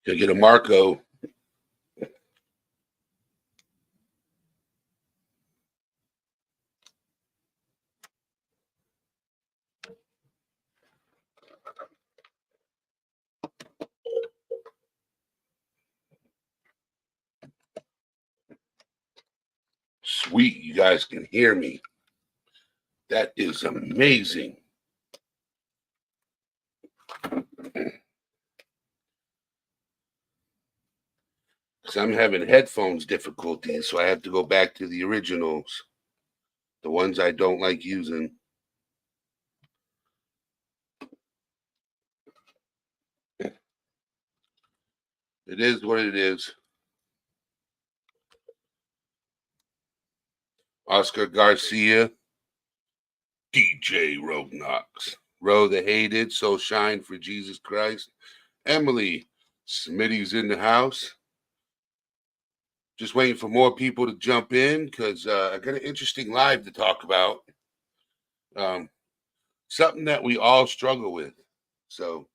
Can get a Marco. Sweet, you guys can hear me. That is amazing. Because I'm having headphones difficulties, so I have to go back to the originals, the ones I don't like using. It is what it is. Oscar Garcia, DJ Roadknocks, Row the Hated, So Shine for Jesus Christ. Emily, Smitty's in the house. Just waiting for more people to jump in because I got an interesting live to talk about. Something that we all struggle with. So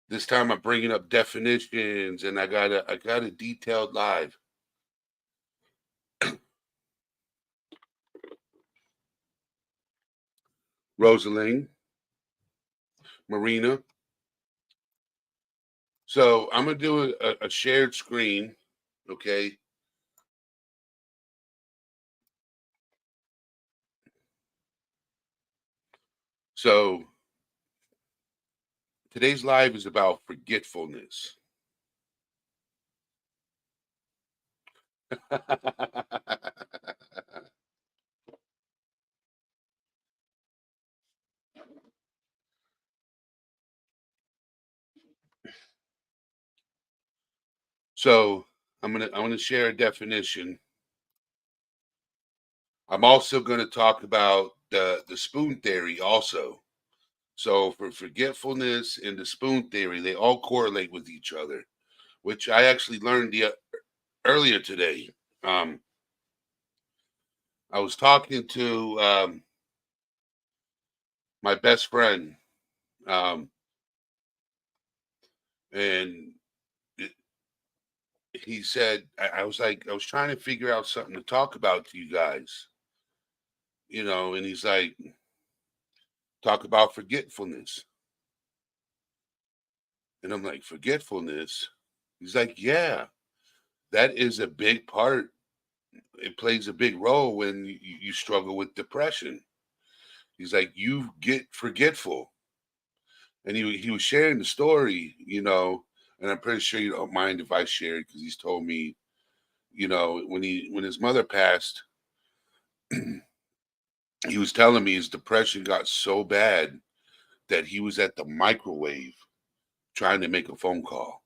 this time I'm bringing up definitions, and I got a detailed live. Rosaline, Marina. So I'm gonna do a shared screen, okay? So today's live is about forgetfulness. So I'm gonna share a definition. I'm also gonna talk about the spoon theory also. So for forgetfulness and the spoon theory, they all correlate with each other, which I actually learned earlier today. Um, I was talking to my best friend, um, and it, he said, I was like, I was trying to figure out something to talk about to you guys, and he's like, talk about forgetfulness. And I'm like, forgetfulness? He's like, yeah, that is a big part. It plays a big role when you struggle with depression. He's like, you get forgetful. And he was sharing the story, and I'm pretty sure you don't mind if I share it because he's told me, when his mother passed, he was telling me his depression got so bad that he was at the microwave trying to make a phone call.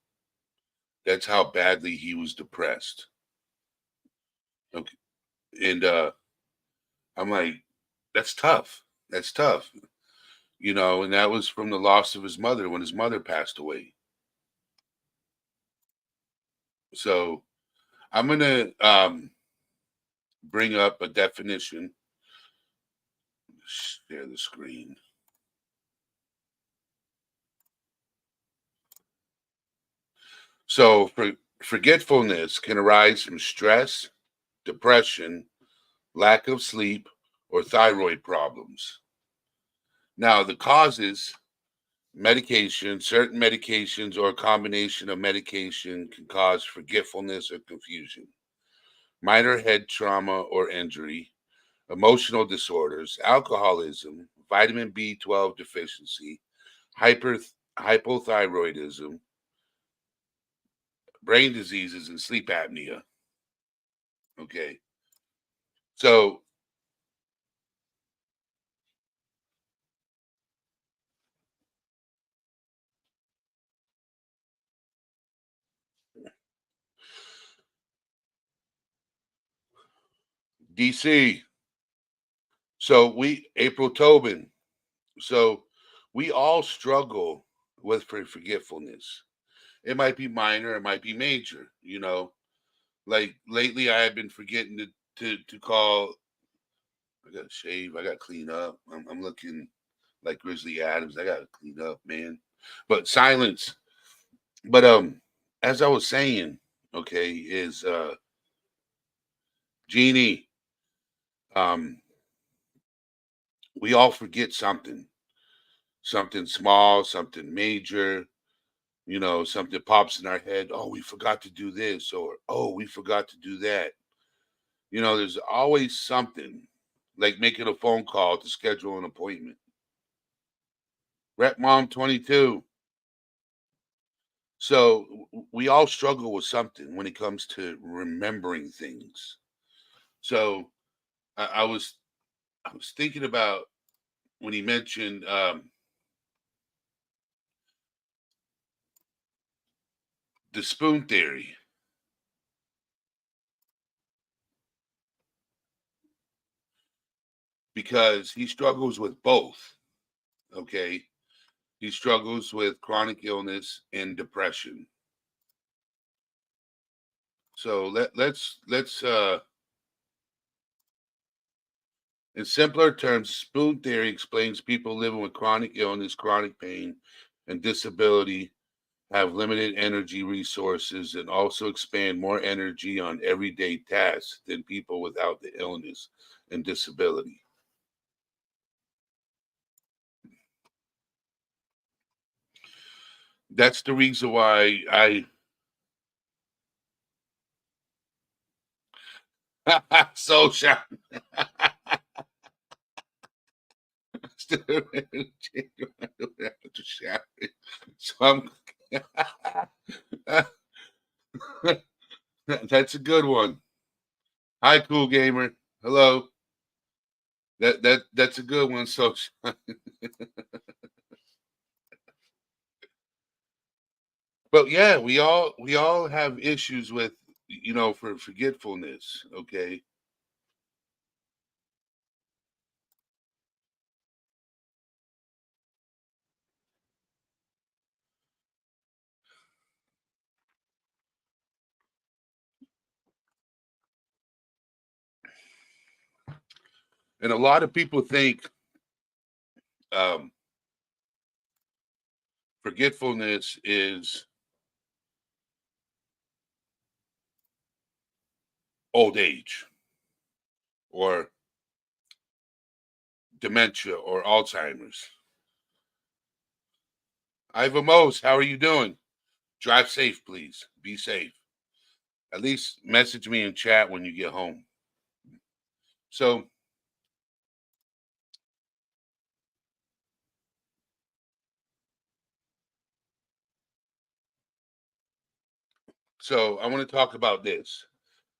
That's how badly he was depressed. Okay. And I'm like, that's tough. That's tough. And that was from the loss of his mother when his mother passed away. So I'm gonna bring up a definition. Share the screen. So forgetfulness can arise from stress, depression, lack of sleep, or thyroid problems. Now, the causes: medication, certain medications, or a combination of medication can cause forgetfulness or confusion. Minor head trauma or injury, emotional disorders, alcoholism, vitamin B12 deficiency, hypothyroidism, brain diseases, and sleep apnea. Okay. So DC. So April Tobin. So we all struggle with forgetfulness. It might be minor, it might be major. Like lately I have been forgetting to call. I got to shave, I got to clean up. I'm looking like Grizzly Adams. I gotta clean up, man. But silence. But as I was saying, okay, is Jeannie, um, we all forget something. Something small, something major, something pops in our head. Oh, we forgot to do this, or oh, we forgot to do that. There's always something like making a phone call to schedule an appointment. Rep Mom 22. So we all struggle with something when it comes to remembering things. So I was thinking about when he mentioned the spoon theory, because he struggles with both. Okay, he struggles with chronic illness and depression. So let's in simpler terms, spoon theory explains people living with chronic illness, chronic pain, and disability have limited energy resources and also expand more energy on everyday tasks than people without the illness and disability. That's the reason why I so shocked. So I'm that's a good one. Hi, cool gamer. Hello. That's a good one. So, but yeah, we all have issues with for forgetfulness. Okay, and a lot of people think um, forgetfulness is old age or dementia or Alzheimer's. Iva Mose, how are you doing? Drive safe, please. Be safe. At least message me in chat when you get home. So, I want to talk about this.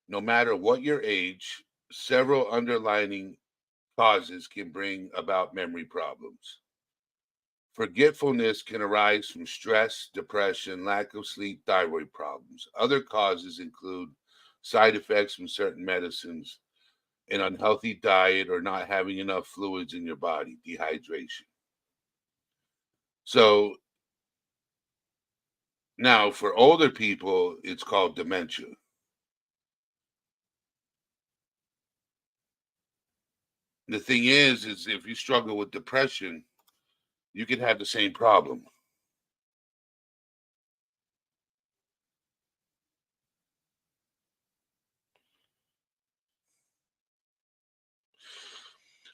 No matter what your age, several underlying causes can bring about memory problems. Forgetfulness can arise from stress, depression, lack of sleep, thyroid problems. Other causes include side effects from certain medicines, an unhealthy diet, or not having enough fluids in your body, dehydration. So now for older people, it's called dementia. The thing is if you struggle with depression, you can have the same problem.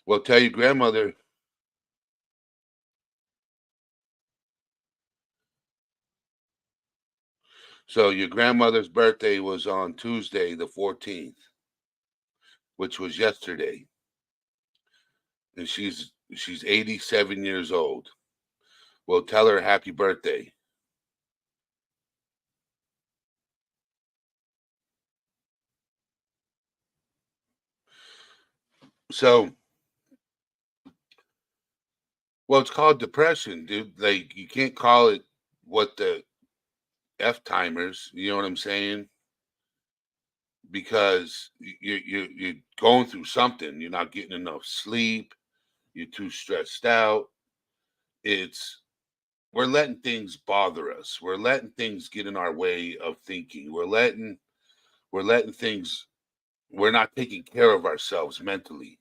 Well, tell your grandmother. So your grandmother's birthday was on Tuesday, the 14th, which was yesterday, and she's 87 years old. Well, tell her happy birthday. So, well, it's called depression, dude. Like you can't call it what the F timers. You know what I'm saying? Because you're going through something. You're not getting enough sleep. You're too stressed out. It's we're letting things bother us. We're letting things get in our way of thinking. We're letting things. We're not taking care of ourselves mentally.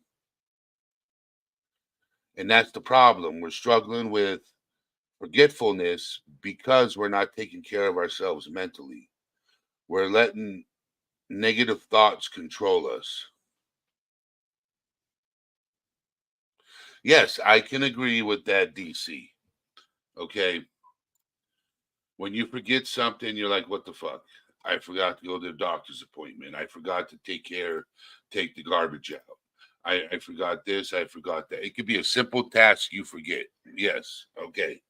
And that's the problem. We're struggling with forgetfulness because we're not taking care of ourselves mentally. We're letting negative thoughts control us. Yes, I can agree with that, DC. Okay. When you forget something, you're like, what the fuck? I forgot to go to the doctor's appointment. I forgot to take the garbage out. I forgot this. I forgot that. It could be a simple task you forget. Yes. Okay.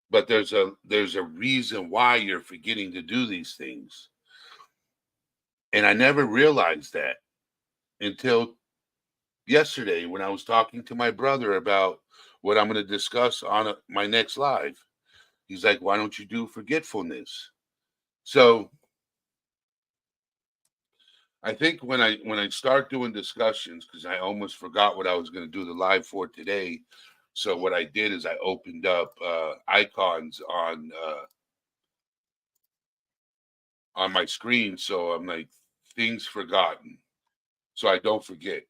But there's a reason why you're forgetting to do these things. And I never realized that until yesterday when I was talking to my brother about what I'm going to discuss on my next live. He's like, "Why don't you do forgetfulness?" So I think when I start doing discussions, because I almost forgot what I was going to do the live for today. So what I did is I opened up icons on my screen. So I'm like things forgotten, so I don't forget.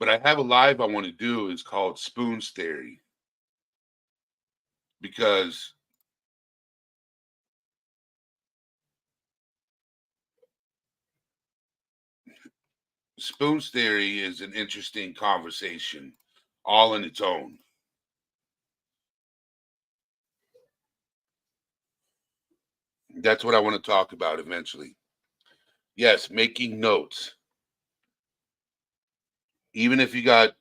But I have a live I want to do is called Spoons Theory because Spoons Theory is an interesting conversation all in its own. That's what I want to talk about eventually. Yes, making notes. Even if you got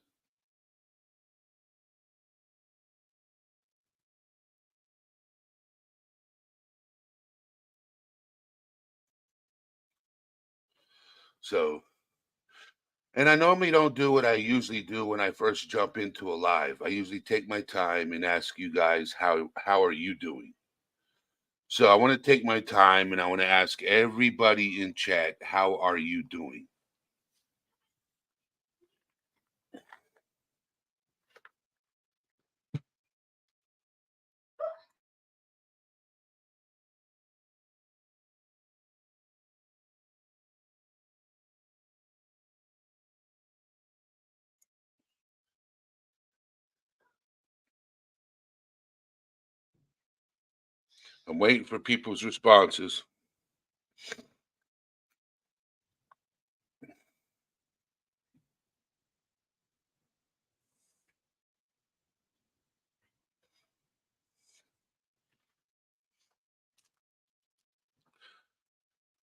so and I normally don't do what I usually do when I first jump into a live. I usually take my time and ask you guys how are you doing? So I want to take my time and I want to ask everybody in chat, how are you doing? I'm waiting for people's responses.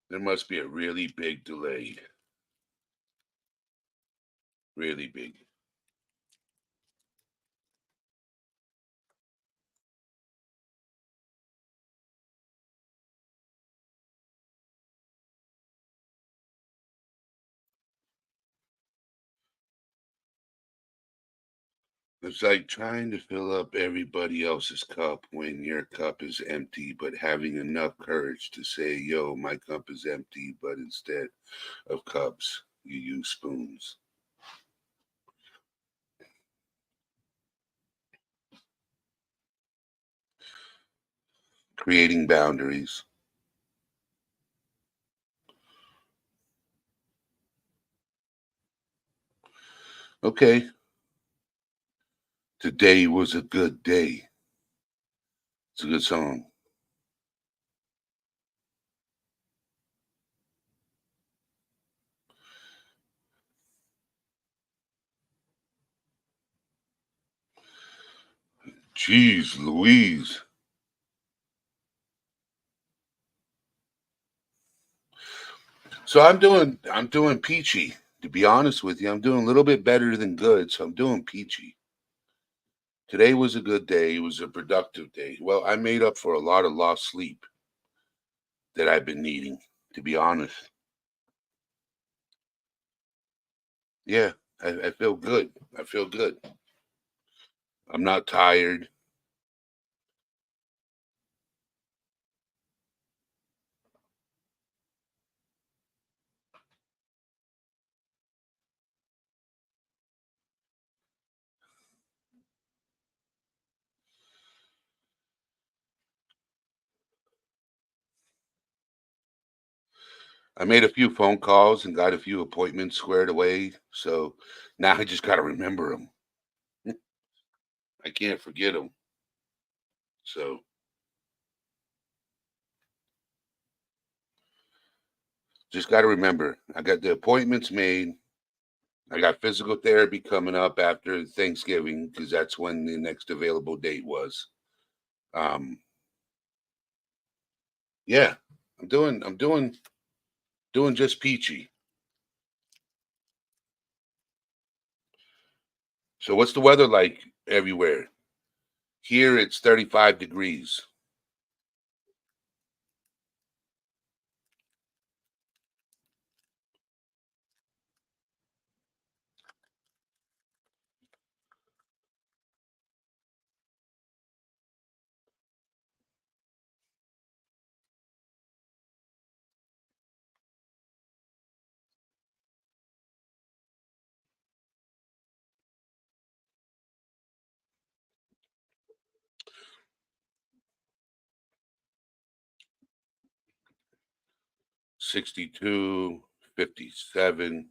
There must be a really big delay. Really big. It's like trying to fill up everybody else's cup when your cup is empty, but having enough courage to say, yo, my cup is empty, but instead of cups, you use spoons. Creating boundaries. Okay, today was a good day. It's a good song. Jeez Louise. So I'm doing peachy. To be honest with you, I'm doing a little bit better than good, so I'm doing peachy. Today was a good day. It was a productive day. Well, I made up for a lot of lost sleep that I've been needing, to be honest. Yeah, I feel good. I feel good. I'm not tired. I made a few phone calls and got a few appointments squared away. So now I just got to remember them. I can't forget them. So just got to remember I got the appointments made. I got physical therapy coming up after Thanksgiving because that's when the next available date was. Um, yeah, I'm doing just peachy. So what's the weather like everywhere? Here it's 35 degrees. 62, 57,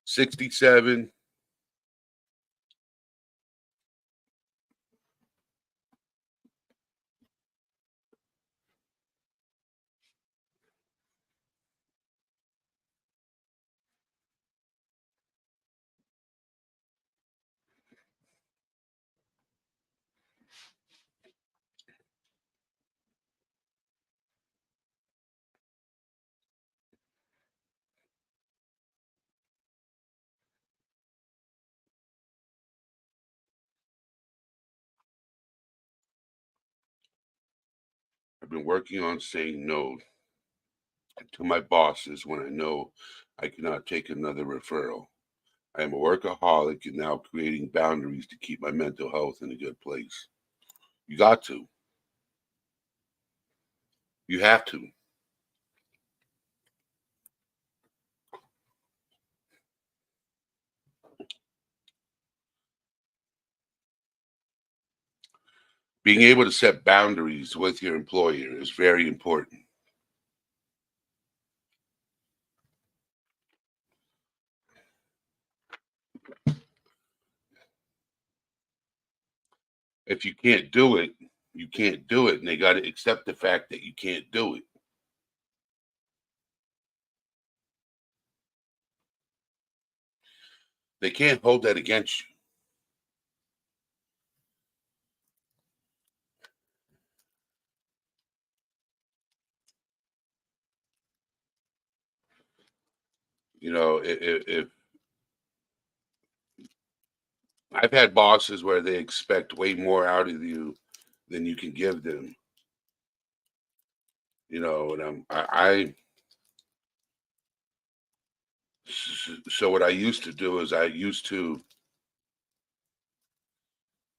67. I've been working on saying no to my bosses when I know I cannot take another referral. I am a workaholic and now creating boundaries to keep my mental health in a good place. You got to. You have to. Being able to set boundaries with your employer is very important. If you can't do it, you can't do it. And they got to accept the fact that you can't do it. They can't hold that against you. You know, if I've had bosses where they expect way more out of you than you can give them, you know, and so what I used to do is I used to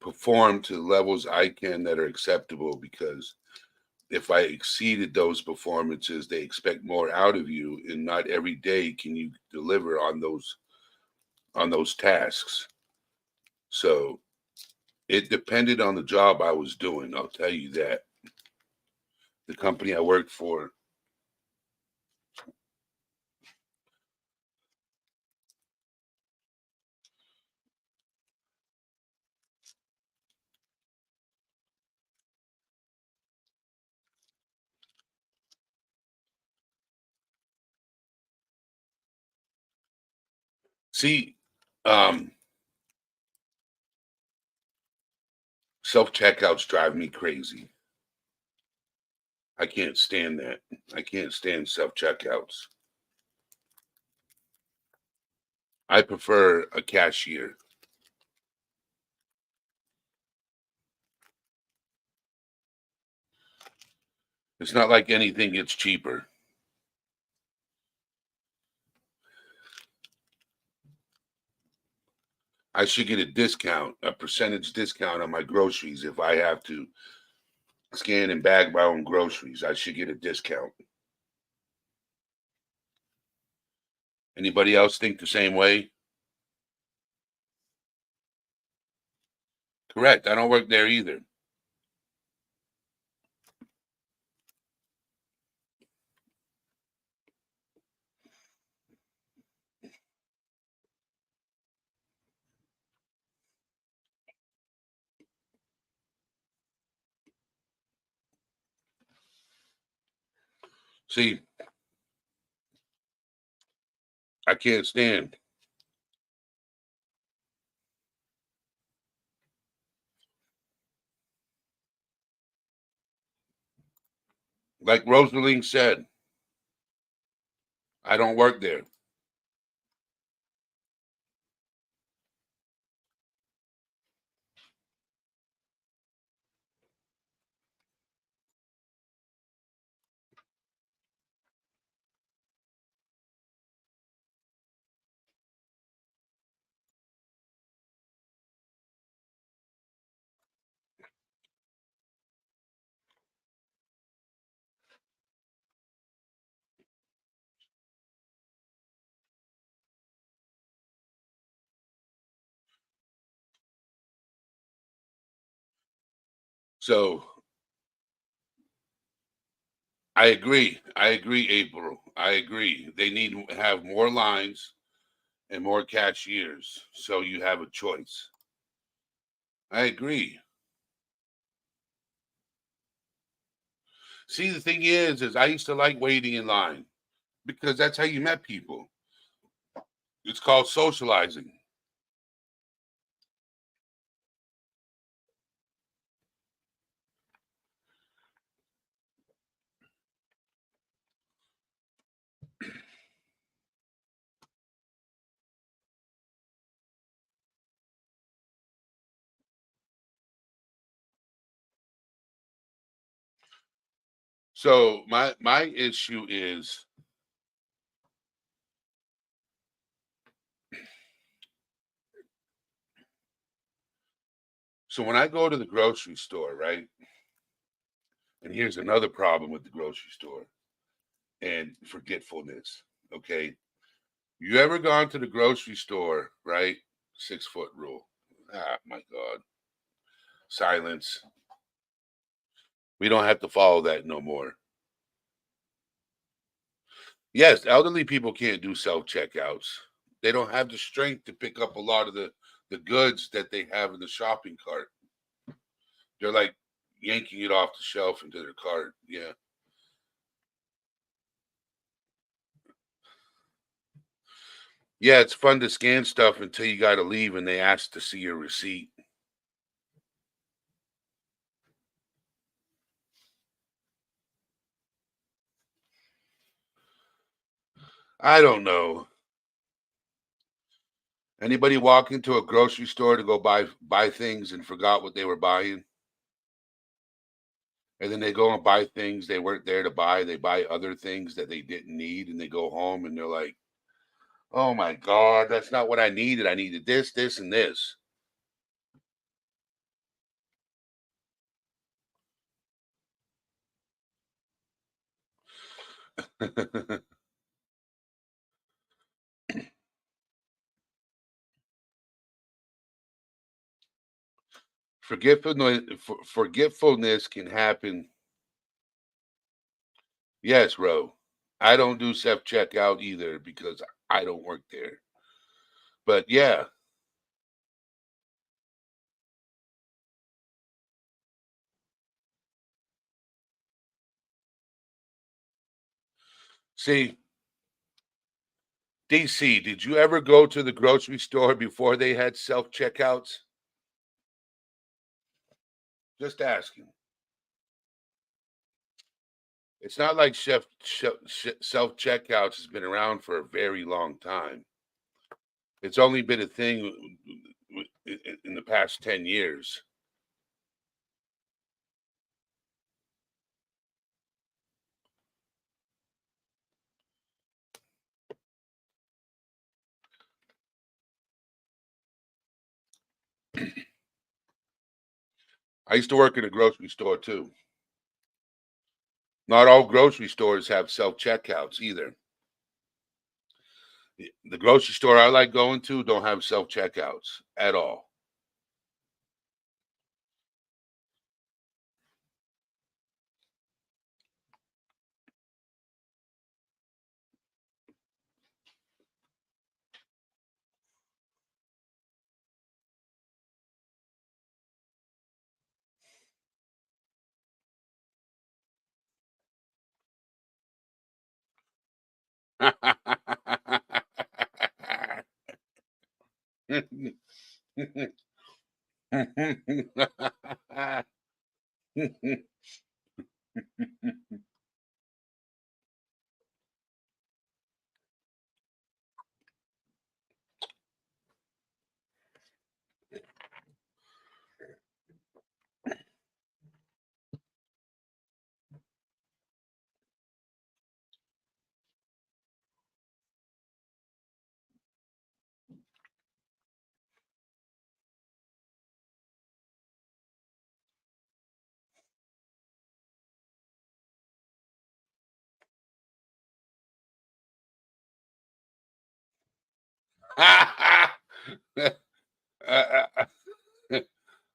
perform to levels I can that are acceptable because if I exceeded those performances, they expect more out of you, and not every day can you deliver on those tasks. So it depended on the job I was doing. I'll tell you that. The company I worked for, see, um, self checkouts drive me crazy. I can't stand that. I can't stand self checkouts. I prefer a cashier. It's not like anything gets cheaper. I should get a discount, a percentage discount on my groceries if I have to scan and bag my own groceries. I should get a discount. Anybody else think the same way? Correct. I don't work there either. See, I can't stand. Like Rosalie said, I don't work there. So I agree. I agree, April. I agree. They need to have more lines and more cashiers so you have a choice. I agree. See, the thing is I used to like waiting in line because that's how you met people. It's called socializing. So my issue is, so when I go to the grocery store, right? And here's another problem with the grocery store and forgetfulness. Okay. You ever gone to the grocery store, right? 6 foot rule. Ah, my God. Silence. We don't have to follow that no more. Yes, elderly people can't do self checkouts. They don't have the strength to pick up a lot of the goods that they have in the shopping cart. They're like yanking it off the shelf into their cart. Yeah. Yeah, it's fun to scan stuff until you got to leave and they ask to see your receipt. I don't know. Anybody walk into a grocery store to go buy things and forgot what they were buying? And then they go and buy things they weren't there to buy. They buy other things that they didn't need and they go home and they're like, "Oh my God, that's not what I needed. I needed this, this, and this." Forgetfulness can happen. Yes, Ro. I don't do self checkout either because I don't work there. But yeah, see, DC, did you ever go to the grocery store before they had self checkouts? Just asking. It's not like self checkouts has been around for a very long time. It's only been a thing in the past 10 years. I used to work in a grocery store too. Not all grocery stores have self checkouts either. The grocery store I like going to don't have self checkouts at all.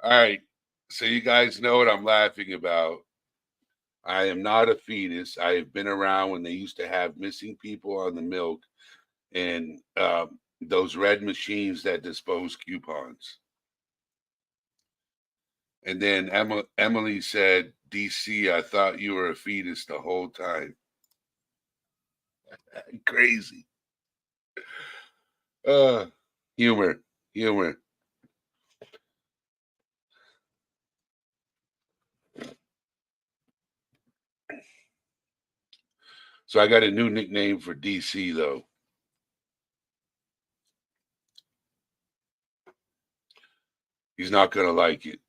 All right. So you guys know what I'm laughing about. I am not a fetus. I have been around when they used to have missing people on the milk and those red machines that dispose coupons. And then Emily said, DC, I thought you were a fetus the whole time. Crazy. Uh, humor, humor. So I got a new nickname for DC, though. He's not going to like it.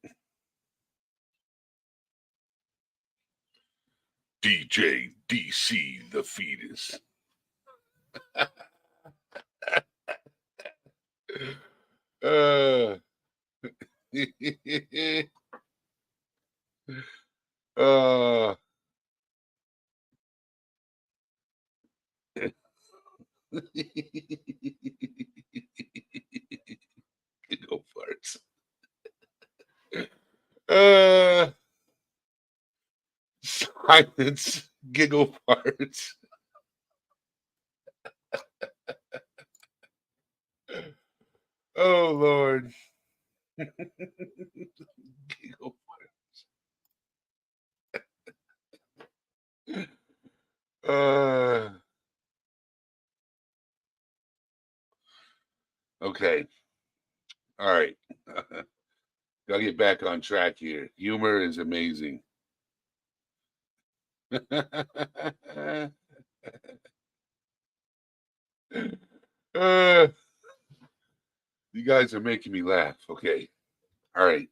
DJ DC, the fetus. uh, uh, Giggle farts. Uh, silence. Giggle farts. Oh Lord. Giggle farts. Okay. All right. Gotta get back on track here. Humor is amazing. uh, you guys are making me laugh. Okay. All right.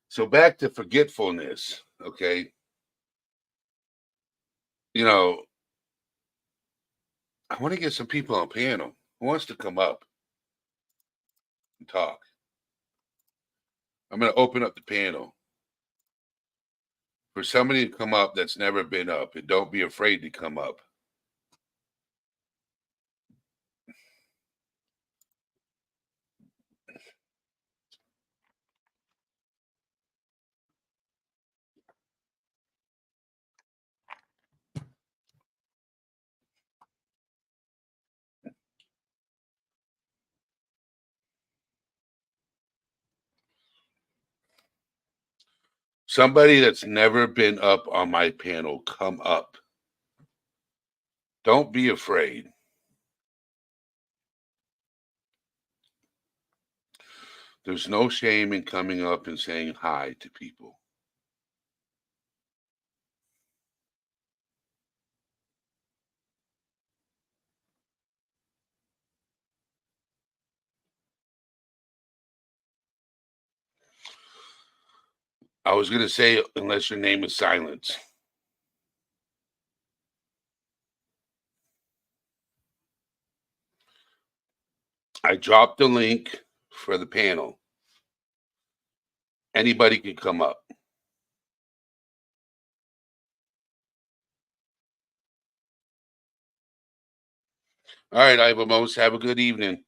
So back to forgetfulness. Okay. You know, I want to get some people on panel. Who wants to come up and talk? I'm going to open up the panel for somebody to come up that's never been up, and don't be afraid to come up. Somebody that's never been up on my panel, come up. Don't be afraid. There's no shame in coming up and saying hi to people. I was going to say, unless your name is Silence. I dropped the link for the panel. Anybody can come up. All right, Ivamos, have a good evening.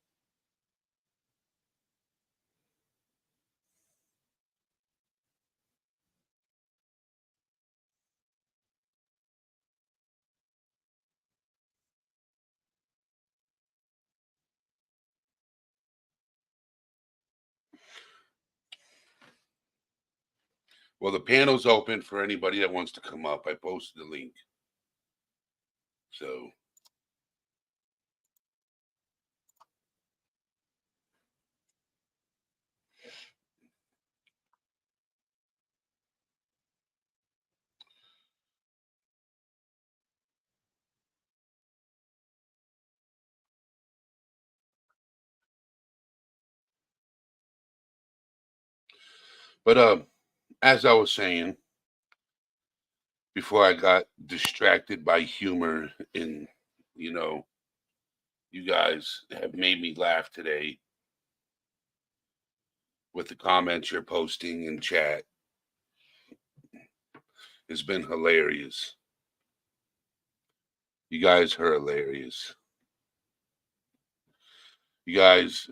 Well, the panel's open for anybody that wants to come up. I posted the link. So But as I was saying before I got distracted by humor and you know, you guys have made me laugh today with the comments you're posting in chat. It's been hilarious. You guys are hilarious. You guys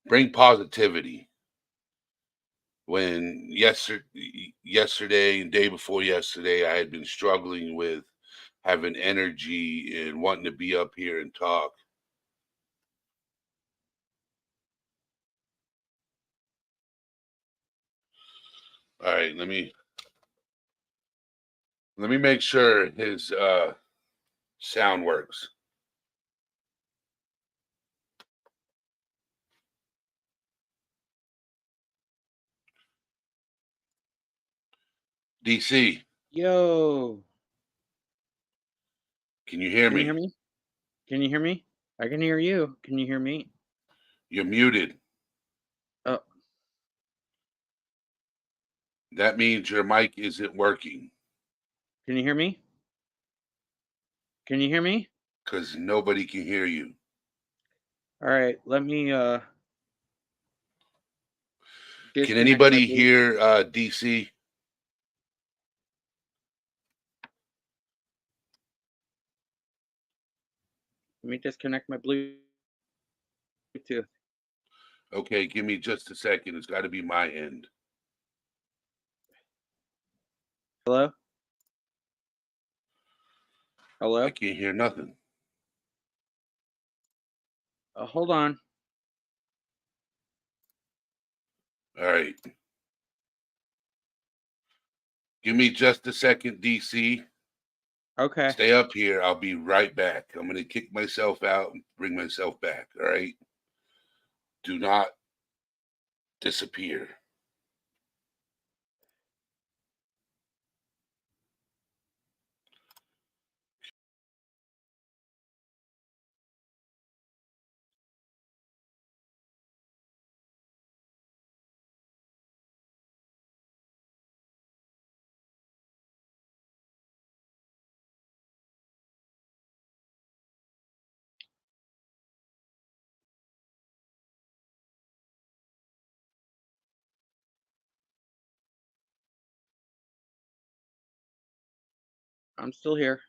bring positivity. When yesterday and day before yesterday, I had been struggling with having energy and wanting to be up here and talk. All right, let me make sure his sound works. DC, Yo, can you hear can you hear me? me? Can you hear me? I can hear you. Can you hear me? You're muted. Oh, That means your mic isn't working can you hear me? Can you hear me? because nobody can hear you. All right, let me Can disconnect my anybody Bluetooth. hear DC? Let me disconnect my Bluetooth. Okay, give me just a second. It's got to be my end. Hello? I Hello? can't hear nothing. Hold on. All right. Give me just a second, DC. Okay. Stay up here. I'll be right back. I'm going to kick myself out and bring myself back. All right. Do not disappear. I'm still here.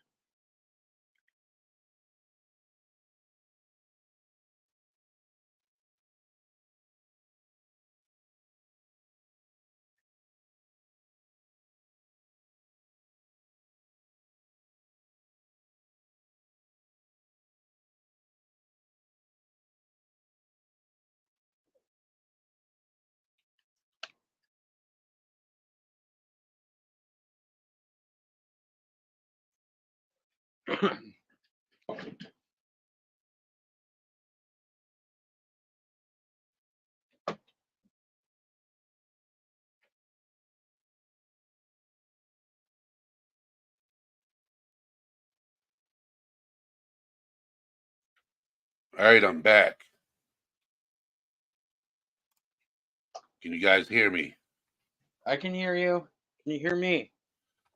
All right. I'm back. Can you guys hear me? I can hear you. Can you hear me?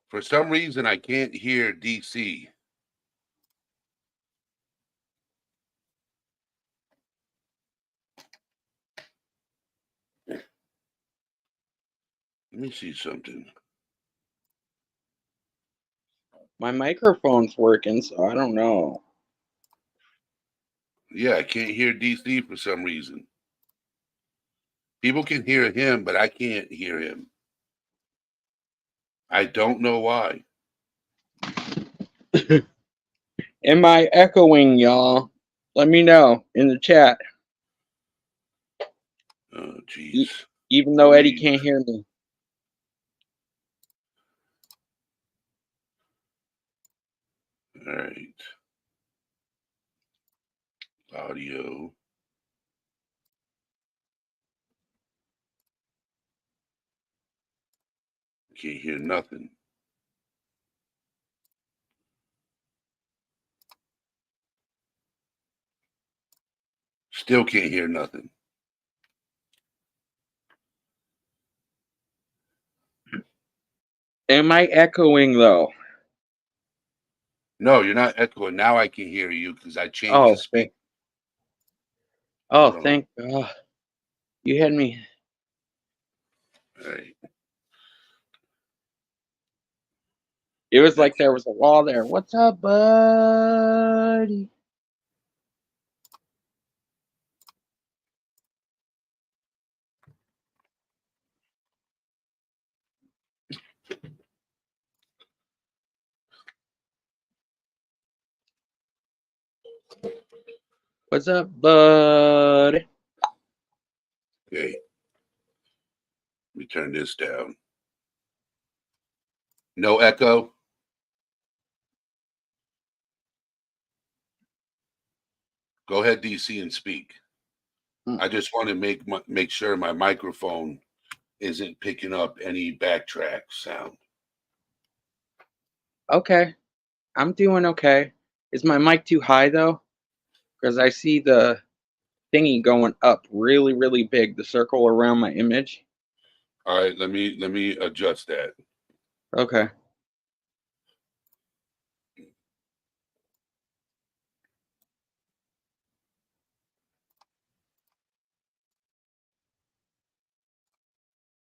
For some reason, I can't hear DC. Let me see something. My microphone's working, so I don't know. Yeah, I can't hear DC for some reason. People can hear him, but I can't hear him. I don't know why. Am I echoing, y'all? Let me know in the chat. Oh, jeez. Even though Eddie can't hear me. All right. Audio. Can't hear nothing. Still can't hear nothing. Am I echoing though? No, you're not echoing. Now I can hear you because I changed the Oh, speak. oh, Hold on. thank God. You had me. All right. It was like Okay. there was a wall there. What's up, buddy? What's up, buddy? Okay. Let me turn this down. No echo. Go ahead, DC, and speak. Mm, I just want to make sure my microphone isn't picking up any backtrack sound. okay, I'm doing okay. Is my mic too high though? Because I see the thingy going up really, really big, the circle around my image. All right, let me adjust that. Okay.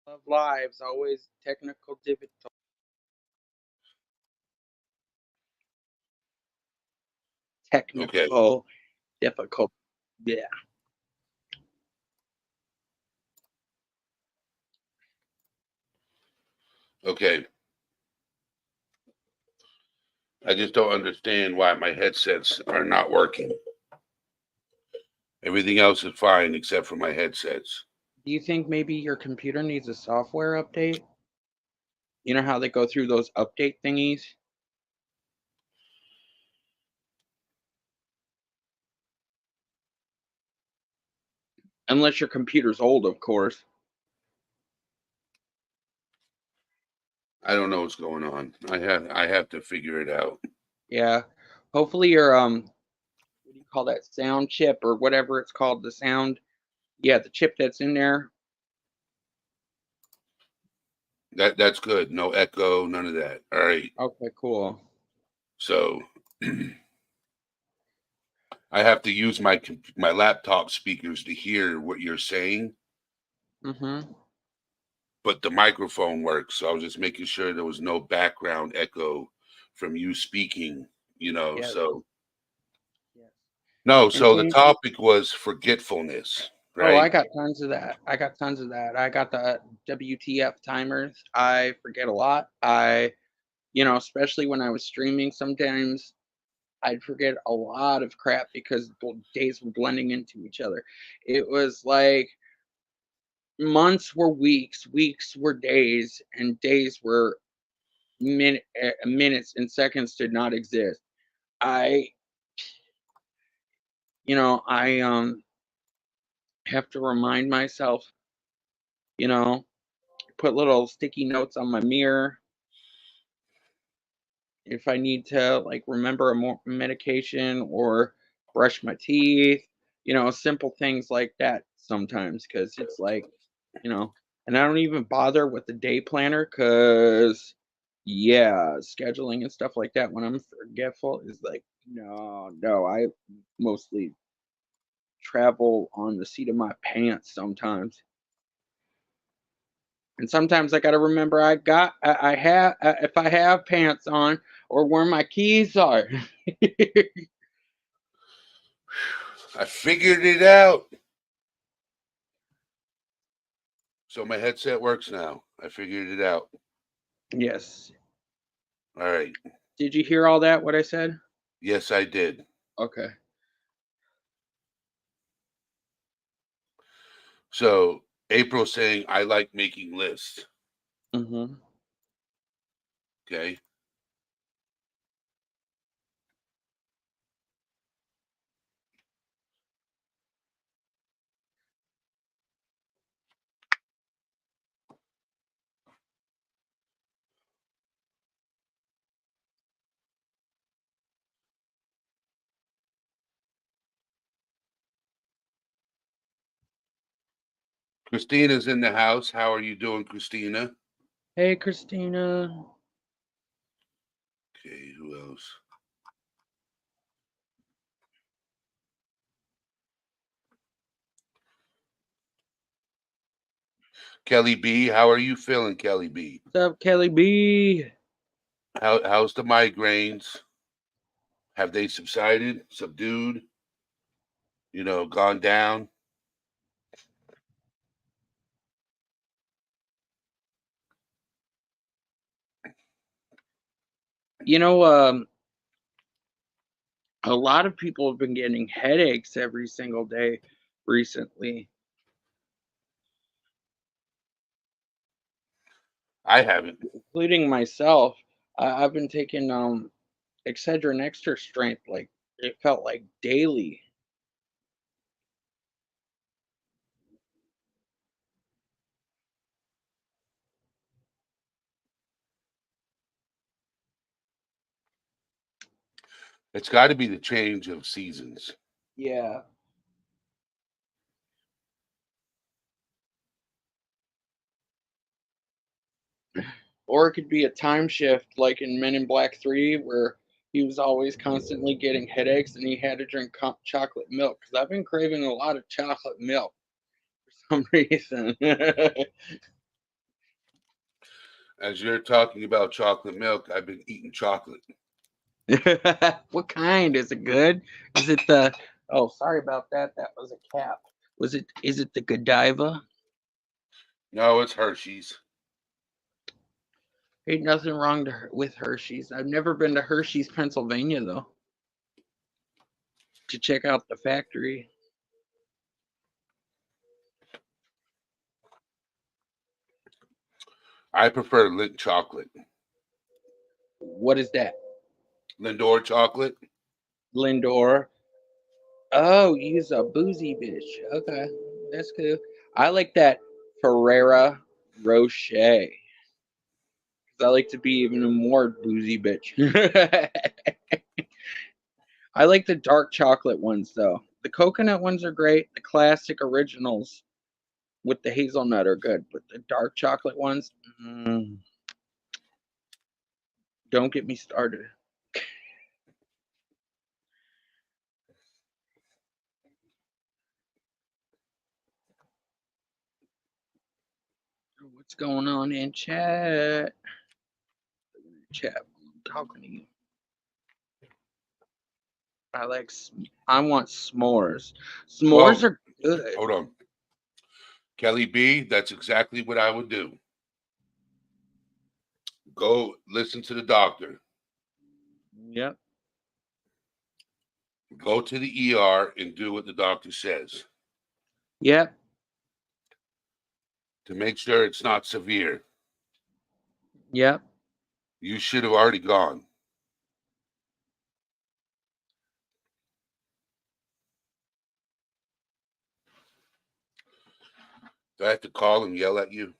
Love lives, always technical difficulty. Okay. Technical difficult. Yeah. Okay. I just don't understand why my headsets are not working. Everything else is fine except for my headsets. Do you think maybe your computer needs a software update? You know how they go through those update thingies? Unless your computer's old, of course. I don't know what's going on. I have to figure it out. Yeah. Hopefully your what do you call that, sound chip or whatever it's called, the sound, yeah, the chip that's in there. That's good. No echo, none of that. All right. Okay, cool. So I have to use my laptop speakers to hear what you're saying, Mm-hmm. but the microphone works. So I was just making sure there was no background echo from you speaking, Yes, so yes. no, And so the change. topic was forgetfulness, Oh, I right? got tons of that. I got tons of that. I got the WTF timers. I forget a lot. Especially when I was streaming, sometimes I'd forget a lot of crap because the days were blending into each other. It was like months were weeks, weeks were days, and days were minutes, and seconds did not exist. I, I have to remind myself, you know, put little sticky notes on my mirror if I need to, like, remember a more medication or brush my teeth, simple things like that sometimes, because it's like, you know, and I don't even bother with the day planner because, yeah, scheduling and stuff like that when I'm forgetful is like, no, no, I mostly travel on the seat of my pants sometimes. And sometimes I got to remember I have, if I have pants on or where my keys are. I figured it out. So my headset works now. I figured it out. Yes. All right. Did you hear all that, what I said? Yes, I did. Okay. So April saying I like making lists. Mhm. Okay. Christina's in the house. How are you doing, Christina? Hey, Christina. Okay, who else? Kelly B, how are you feeling, Kelly B? What's up, Kelly B? How's the migraines? Have they subsided, subdued, gone down? You know, a lot of people have been getting headaches every single day recently. I haven't. Including myself. I've been taking Excedrin extra strength, like it felt like daily. It's got to be the change of seasons. Yeah. Or it could be a time shift, like in Men in Black 3, where he was always constantly getting headaches and he had to drink chocolate milk. Because I've been craving a lot of chocolate milk for some reason. As you're talking about chocolate milk, I've been eating chocolate. What kind? Is it good? Is it the. Oh, sorry about that. That was a cap. Is it the Godiva? No, it's Hershey's. Ain't nothing wrong with Hershey's. I've never been to Hershey's, Pennsylvania, though, to check out the factory. I prefer Lindt chocolate. What is that? Lindor chocolate. Lindor. Oh, he's a boozy bitch. Okay, that's cool. I like that Ferrera Rocher. Because I like to be even a more boozy bitch. I like the dark chocolate ones, though. The coconut ones are great. The classic originals with the hazelnut are good, but the dark chocolate ones, don't get me started. What's going on in chat? Chat, I'm talking to you. I want s'mores. S'mores Well, are good. hold on. Kelly B, that's exactly what I would do. Go listen to the doctor. Yep. Go to the ER and do what the doctor says Yep. to make sure it's not severe. Yep. You should have already gone. Do I have to call and yell at you?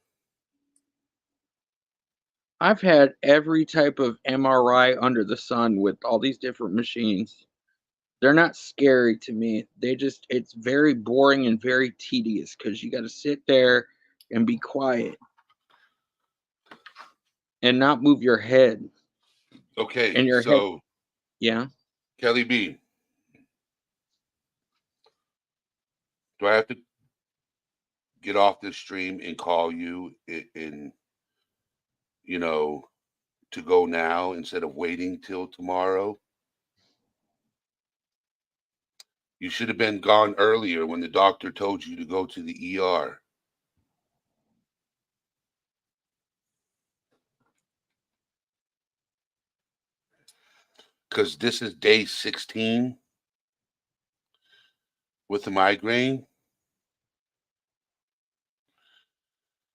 I've had every type of MRI under the sun with all these different machines. They're not scary to me. It's very boring and very tedious because you got to sit there and be quiet and not move your head. Okay, And your head, so yeah. Kelly B, do I have to get off this stream and call you in, you know, to go now instead of waiting till tomorrow? You should have been gone earlier when the doctor told you to go to the ER. Because this is day 16 with the migraine.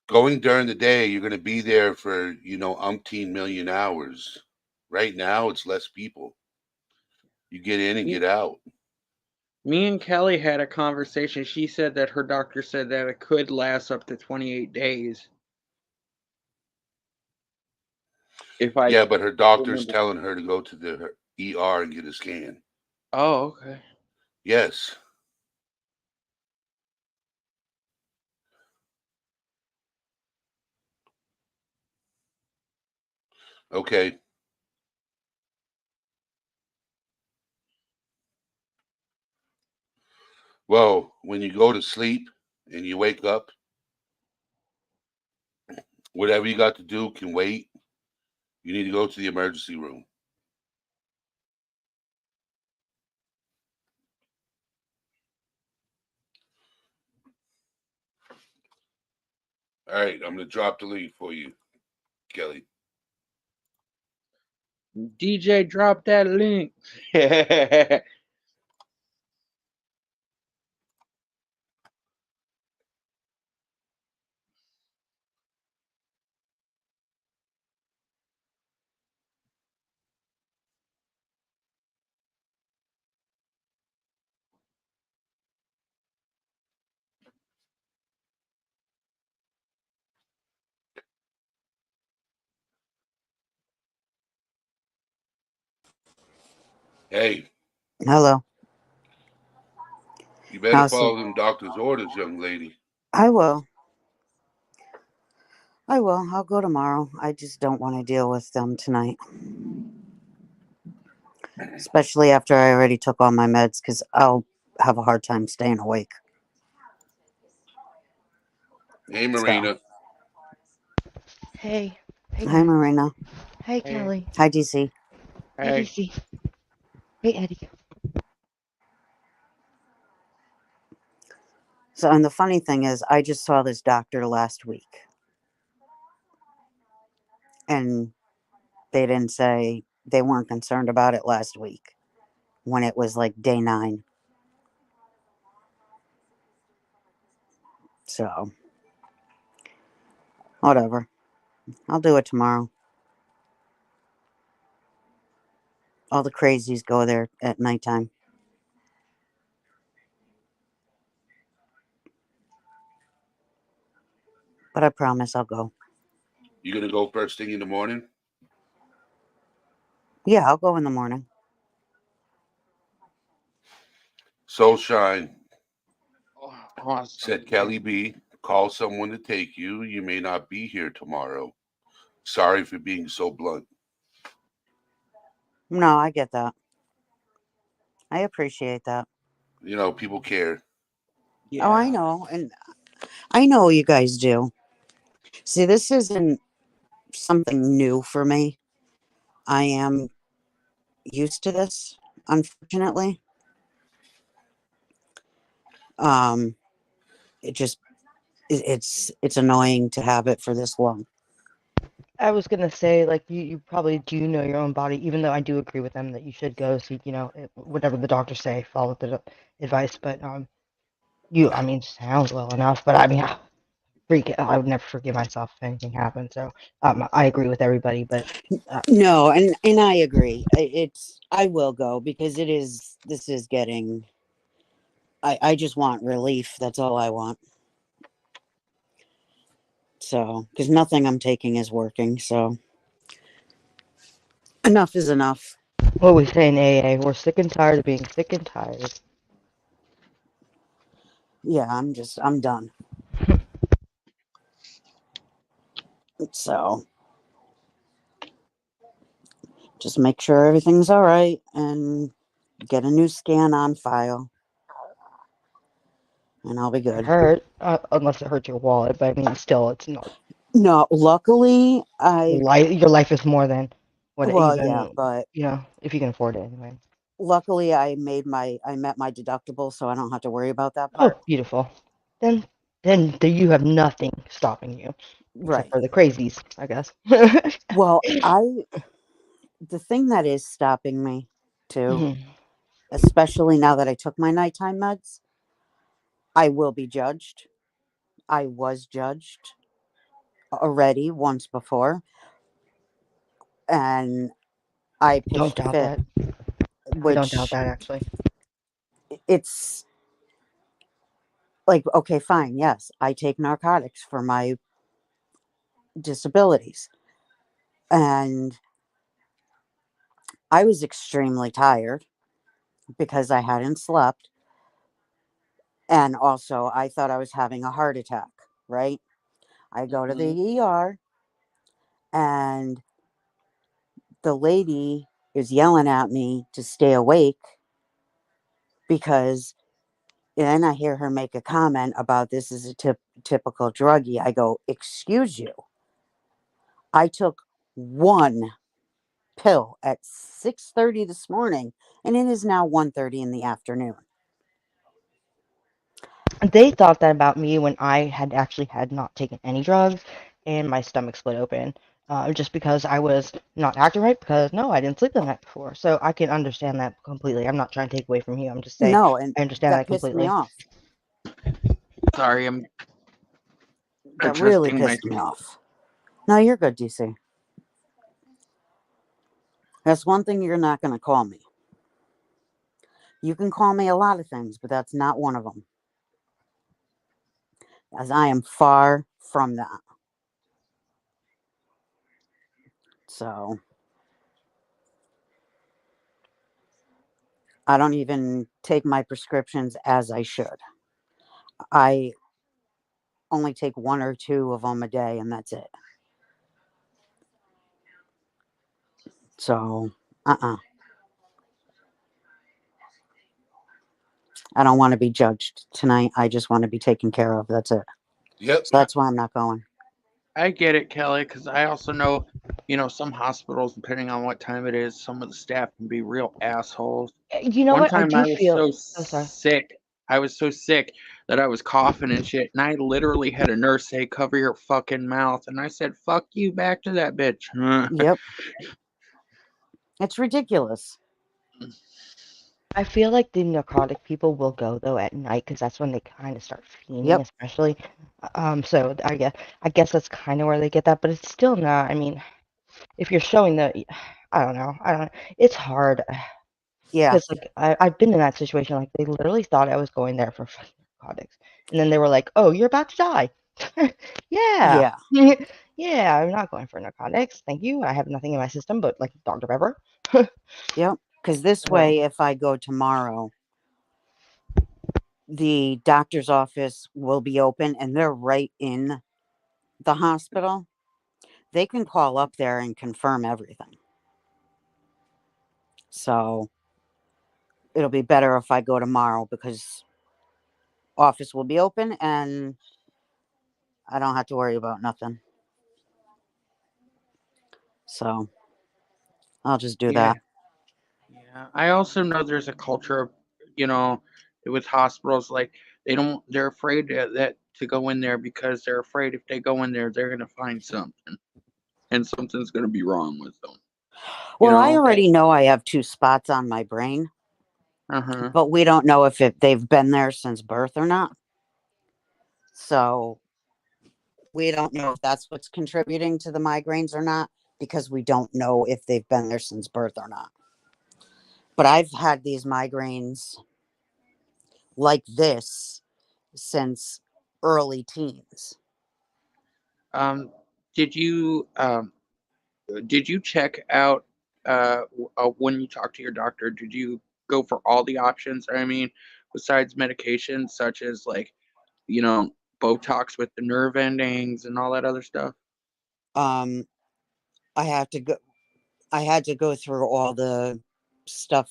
Going during the day, you're going to be there for, umpteen million hours. Right now, it's less people. You get in and Me, get out. me and Kelly had a conversation. She said that her doctor said that it could last up to 28 days. If I Yeah, but her doctor's remember. telling her to go to the ER and get a scan. Oh, okay. Yes. Okay. Well, when you go to sleep and you wake up, whatever you got to do can wait. You need to go to the emergency room. All right, I'm gonna drop the link for you, Kelly. DJ, drop that link. Hey, Hello. you better How's follow them doctor's orders, young lady. I will. I will. I'll go tomorrow. I just don't want to deal with them tonight. Especially after I already took all my meds because I'll have a hard time staying awake. Hey, So, Marina. Hey. Hey, hi, guys. Marina. Hey, Hey, Kelly. Hi, DC. Hey, hey. DC. Hey, Eddie. So, and the funny thing is, I just saw this doctor last week, and they didn't say they weren't concerned about it last week when it was like day 9. So, whatever. I'll do it tomorrow. All the crazies go there at nighttime. But I promise I'll go. You gonna go first thing in the morning? Yeah, I'll go in the morning. Soul Shine Oh, awesome. said, Kelly B, call someone to take you. You may not be here tomorrow. Sorry for being so blunt. No, I get that. I appreciate that. You know, people care. Oh, I Yeah. know. And I know you guys do. See, this isn't something new for me. I am used to this, unfortunately. Um, it just it's annoying to have it for this long. I was gonna say, like, you probably do know your own body, even though I do agree with them that you should go seek, whatever the doctors say, follow the advice. But I mean, sounds well enough. But I mean, I would never forgive myself if anything happened. So I agree with everybody. But No, and I agree. I will go because this is getting. I just want relief. That's all I want. So, because nothing I'm taking is working. So, enough is enough. what we say in AA, we're sick and tired of being sick and tired. Yeah, I'm done. So, just make sure everything's all right and get a new scan on file, and I'll be good. Hurt, unless it hurts your wallet. But I mean, still, it's not. No, luckily Your life is more than what well, yeah, even but if you can afford it anyway. luckily I met my deductible, so I don't have to worry about that Oh, part. beautiful. Then you have nothing stopping you except Right. for the crazies, I guess. Well, the thing that is stopping me too, Mhm. especially now that I took my nighttime meds, I will be judged. I was judged already once before, and I Don't pitched a doubt fit, that. I don't doubt which that actually. it's like, okay, fine, yes, I take narcotics for my disabilities. And I was extremely tired because I hadn't slept. And also, I thought I was having a heart attack, right? I go to Mhm. the ER, and the lady is yelling at me to stay awake because then I hear her make a comment about this is a typical druggie. I go, excuse you. I took one pill at 6:30 this morning, and it is now 1:30 in the afternoon. They thought that about me when I had actually had not taken any drugs and my stomach split open. Just because I was not acting right because no, I didn't sleep the night before. So I can understand that completely. I'm not trying to take away from you. I'm just saying No, and I understand that that pissed me completely. off. Sorry, I'm That really adjusting my. pissed me off. No, you're good, DC. That's one thing you're not going to call me. You can call me a lot of things, but that's not one of them. As I am far from that. So I don't even take my prescriptions as I should. I only take 1 or 2 of them a day, and that's it. So, I don't want to be judged tonight. I just want to be taken care of. That's it. Yep. So that's why I'm not going. I get it, Kelly, because I also know, some hospitals, depending on what time it is, some of the staff can be real assholes. You know One what? I time do I was feel. so Oh, sorry. sick. I was so sick that I was coughing and shit, and I literally had a nurse say, "Cover your fucking mouth," and I said, "Fuck you," back to that bitch. Yep. It's ridiculous. I feel like the narcotic people will go though at night because that's when they kind of start fiending, Yep. especially. So I guess that's kind of where they get that, but it's still not. I mean, if you're showing the, I don't know, It's hard Yeah. because like I've been in that situation. Like they literally thought I was going there for fucking narcotics, and then they were like, "Oh, you're about to die." Yeah. Yeah. Yeah, I'm not going for narcotics. Thank you. I have nothing in my system but like Dr. Pepper. Yep. Because this way, if I go tomorrow, the doctor's office will be open and they're right in the hospital. They can call up there and confirm everything. So it'll be better if I go tomorrow because office will be open and I don't have to worry about nothing. So I'll just do Yeah. that. Yeah. I also know there's a culture of, you know, with hospitals, like they're afraid to go in there because they're afraid if they go in there, they're gonna find something, and something's gonna be wrong with them. Well, I They. already know I have 2 spots on my brain, Uh-huh. but we don't know if they've been there since birth or not. So we don't know if that's what's contributing to the migraines or not because we don't know if they've been there since birth or not. But I've had these migraines like this since early teens. Um, did you check out when you talked to your doctor? Did you go for all the options? I mean, besides medications such as like, you know, Botox with the nerve endings and all that other stuff? Um, I had to go through all the stuff,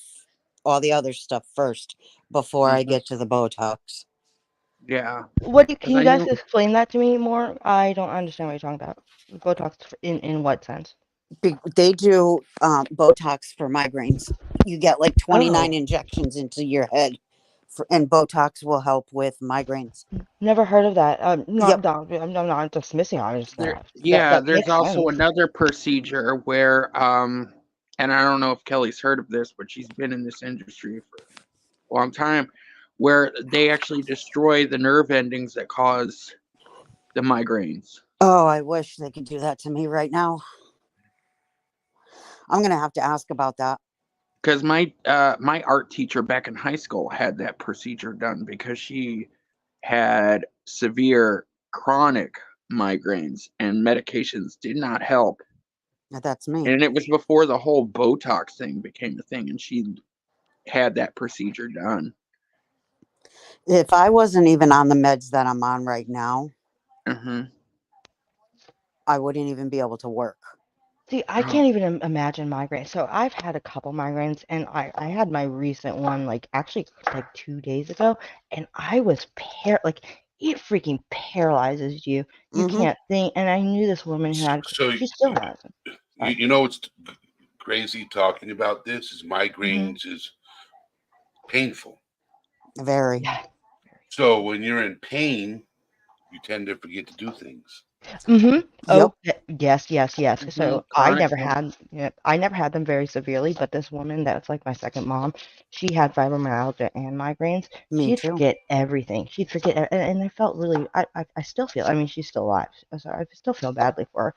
all the other stuff first before I Mhm. get to the Botox. Yeah, Can because you I guys knew. explain that to me more? I don't understand what you're talking about. Botox in what sense? They do Botox for migraines. You get like 29 Oh, injections into your head, and Botox will help with migraines. never heard of that. Yep. I'm not dismissing it. I'm just Yeah, that there's makes also sense. another procedure where and I don't know if Kelly's heard of this, but she's been in this industry for a long time, where they actually destroy the nerve endings that cause the migraines. Oh, I wish they could do that to me right now. I'm going to have to ask about that. Because my art teacher back in high school had that procedure done because she had severe chronic migraines and medications did not help. That's me. And it was before the whole Botox thing became a thing, and she had that procedure done. If I wasn't even on the meds that I'm on right now, Hmm. I wouldn't even be able to work. See, I can't even imagine migraines. So I've had a couple migraines, and I had my recent one like actually like 2 days ago, and I was like it freaking paralyzes you. You Mhm. can't think. And I knew this woman who had, So she still has it. Sorry. you know what's crazy talking about this is Mm-hmm. migraines is painful. Very. Yeah. So when you're in pain, you tend to forget to do things. Mm-hmm. Yep. Oh, yes. So I Chronic never pain. had, I never had them very severely, but this woman that's like my second mom, she had fibromyalgia and migraines. Me She'd too. forget everything. She'd forget, and I felt really, I still feel, I mean, she's still alive, so I still feel badly for her.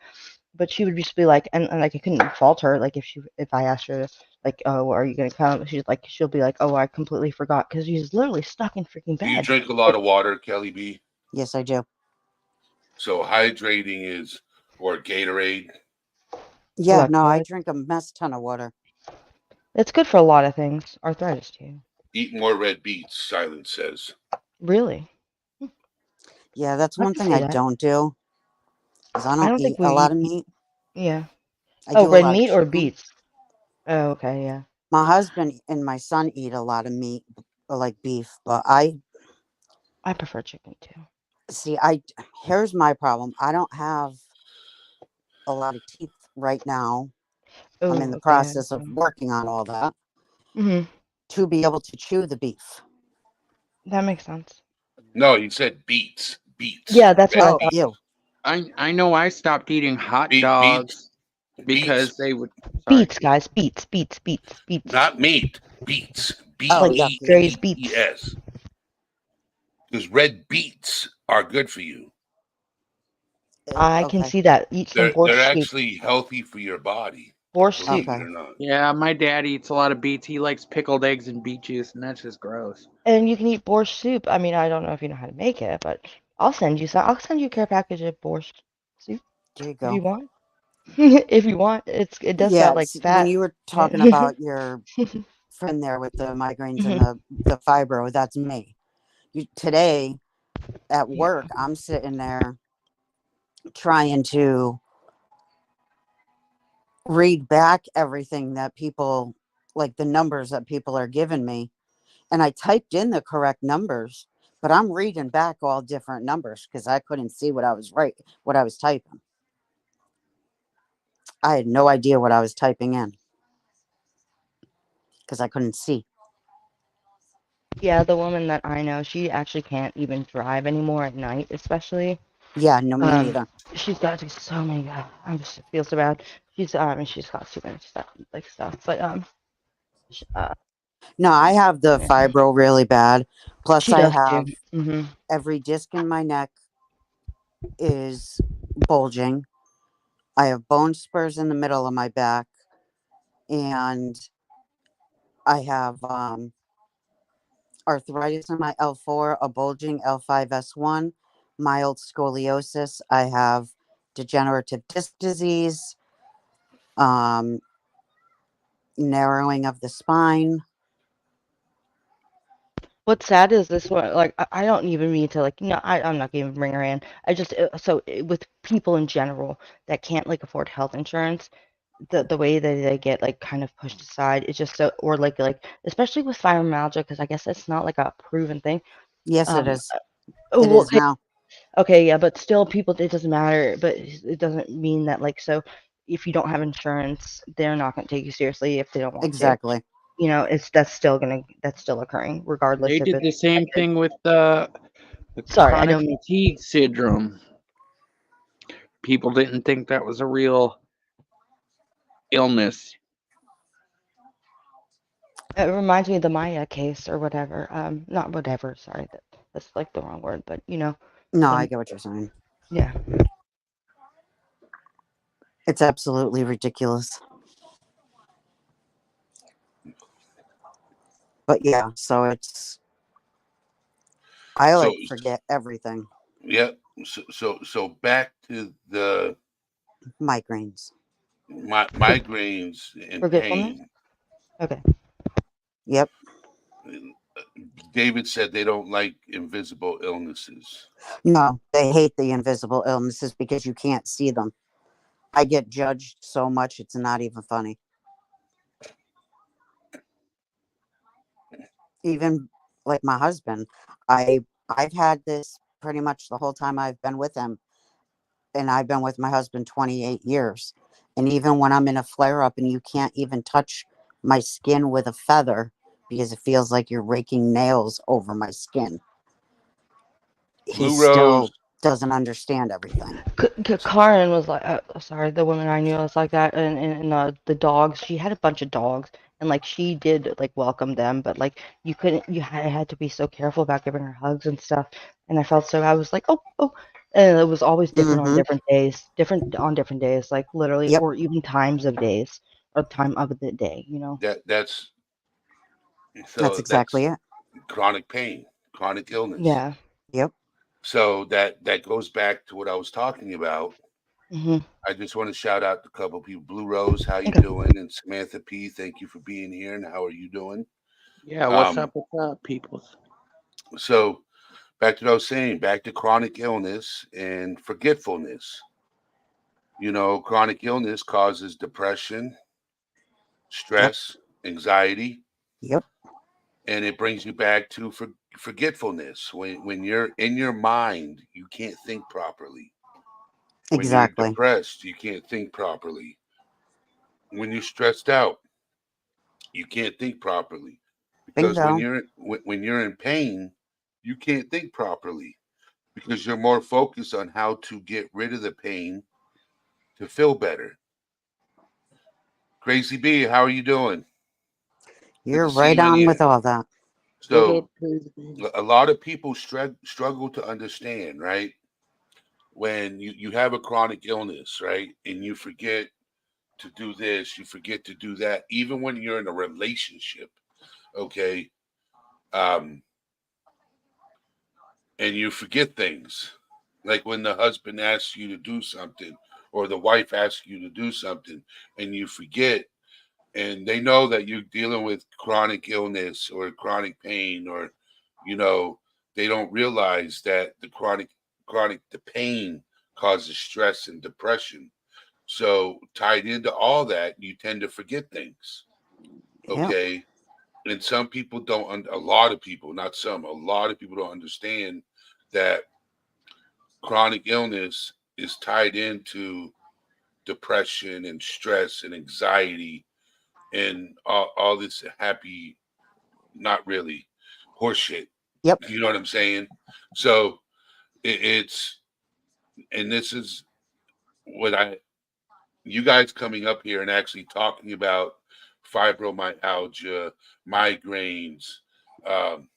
But she would just be like, and like I couldn't fault her, like if I asked her, like, oh, are you gonna come? She'll be like, oh, I completely forgot, because she's literally stuck in freaking Do you bed. drink a lot of water, Kelly B? Yes, I do. So hydrating is, or Gatorade. Yeah, no, I Electrolytes. drink a mess ton of water. It's good for a lot of things. Arthritis too. Eat more red beets, Silence says. Really? Yeah, that's I one can thing see I that. don't do, is I I don't don't eat think a we lot eat. of meat. Yeah. I Oh, do a red lot of meat or chicken. beets? Oh, okay, yeah. My husband and my son eat a lot of meat, like beef, but I prefer chicken too. see, here's my problem. I don't have a lot of teeth right now. I'm in Oh, the okay, I process of understand. working on all that Mm-hmm. to be able to chew the beef. That makes sense. No, he said beets. Beets. Yeah, that's what Red I Oh, thought. beets. ew. I know I stopped eating hot Beets. dogs Beets. because they would. Sorry. Beets, guys. Beets. Not meat. Beets. Oh, Like yuck, yuck. Gray's beets. Beets. Because red beets are good for you. Ew, I can okay. see that. Eat some They're borscht soup. actually healthy for your body, Borscht believe soup. it Okay. or not. Yeah, my dad eats a lot of beets. He likes pickled eggs and beet juice, and that's just gross. And you can eat borscht soup. I mean, I don't know if you know how to make it, but I'll send you some. I'll send you a care package of borscht soup There you if go. you want. If you want, it does got like Yes, when fat you were in talking it. about your friend there with the migraines and the fibro, that's me. Today at Yeah. work, I'm sitting there trying to read back everything that people, like the numbers that people are giving me. And I typed in the correct numbers, but I'm reading back all different numbers because I couldn't see what I was typing. I had no idea what I was typing in because I couldn't see. Yeah, the woman that I know, she actually can't even drive anymore at night, especially. Yeah, no, me neither. She's got to do so many. I just feel so bad. She's got too many stuff, but No, I have the yeah, fibro really bad. Plus, she I does too. have Hmm. every disc in my neck is bulging. I have bone spurs in the middle of my back, and I have arthritis in my L4, a bulging L5S1, mild scoliosis. I have degenerative disc disease, um, narrowing of the spine. What's sad is this one, like, I don't even mean to, like, no, I'm not gonna even bring her in. I just, with people in general that can't, like, afford health insurance, the way that they get, like, kind of pushed aside is just so, or like, especially with fibromyalgia, because I guess it's not, like, a proven thing. Yes, it Um, is. oh, It well, is now. okay, yeah, but still, people, it doesn't matter, but it doesn't mean that, like, so if you don't have insurance, they're not gonna take you seriously if they don't want to. Exactly. That's still occurring, regardless They if did it's the same like thing with the sorry, I chronic don't. fatigue syndrome. People didn't think that was a real illness. It reminds me of the Maya case or whatever. Not whatever. Sorry, that's like the wrong word, but No, I the get what you're saying. yeah. It's absolutely ridiculous. But yeah, so I So, like forget everything. yeah. So back to the Migraines. migraines and Forgetfulness. pain. Okay. Yep. David said they don't like invisible illnesses. No, they hate the invisible illnesses because you can't see them. I get judged so much, it's not even funny. Even like my husband, I've had this pretty much the whole time I've been with him, and I've been with my husband 28 years. And even when I'm in a flare up and you can't even touch my skin with a feather because it feels like you're raking nails over my skin, he Blue still Rose. doesn't understand everything. Karen was like, sorry, the woman I knew was like that, and the dogs. She had a bunch of dogs, and like she did like welcome them, but like you couldn't, had to be so careful about giving her hugs and stuff. And I felt so, I was like, oh, oh, and it was always different on Mm-hmm. different days, different on different days, like literally, Yep. or even times of days, or time of the day, you know. That's That's exactly it. chronic pain, chronic illness. Yeah. Yep. So that goes back to what I was talking about. Hmm. I just want to shout out a couple of people. Blue Rose, how you Okay. doing? And Samantha P, thank you for being here. And how are you doing? Yeah, what's Um, up, peoples? So back to what I was saying, back to chronic illness and forgetfulness. You know, chronic illness causes depression, stress, anxiety, Yep. and it brings you back to forgetfulness. When you're in your mind, you can't think properly. When you're Exactly. depressed, you can't think properly. When you're stressed out, you can't think properly. Because Bingo. when you're in pain, you can't think properly because you're more focused on how to get rid of the pain to feel better. Crazy B, how are you doing? Good You're to see right you in on here. with all that. What up, So Crazy B? a lot of people struggle to understand, right? When you have a chronic illness, right, and you forget to do this, you forget to do that, even when you're in a relationship, okay, um, and you forget things, like when the husband asks you to do something or the wife asks you to do something, and you forget, and they know that you're dealing with chronic illness or chronic pain, or you know, they don't realize that the pain causes stress and depression. So tied into all that, you tend to forget things. Yep. Okay. And some people don't, a lot of people, not some, a lot of people don't understand that chronic illness is tied into depression and stress and anxiety and all this happy, not really, horseshit. Yep. You know what I'm saying? So it's, and this is what you guys coming up here and actually talking about fibromyalgia, migraines, um,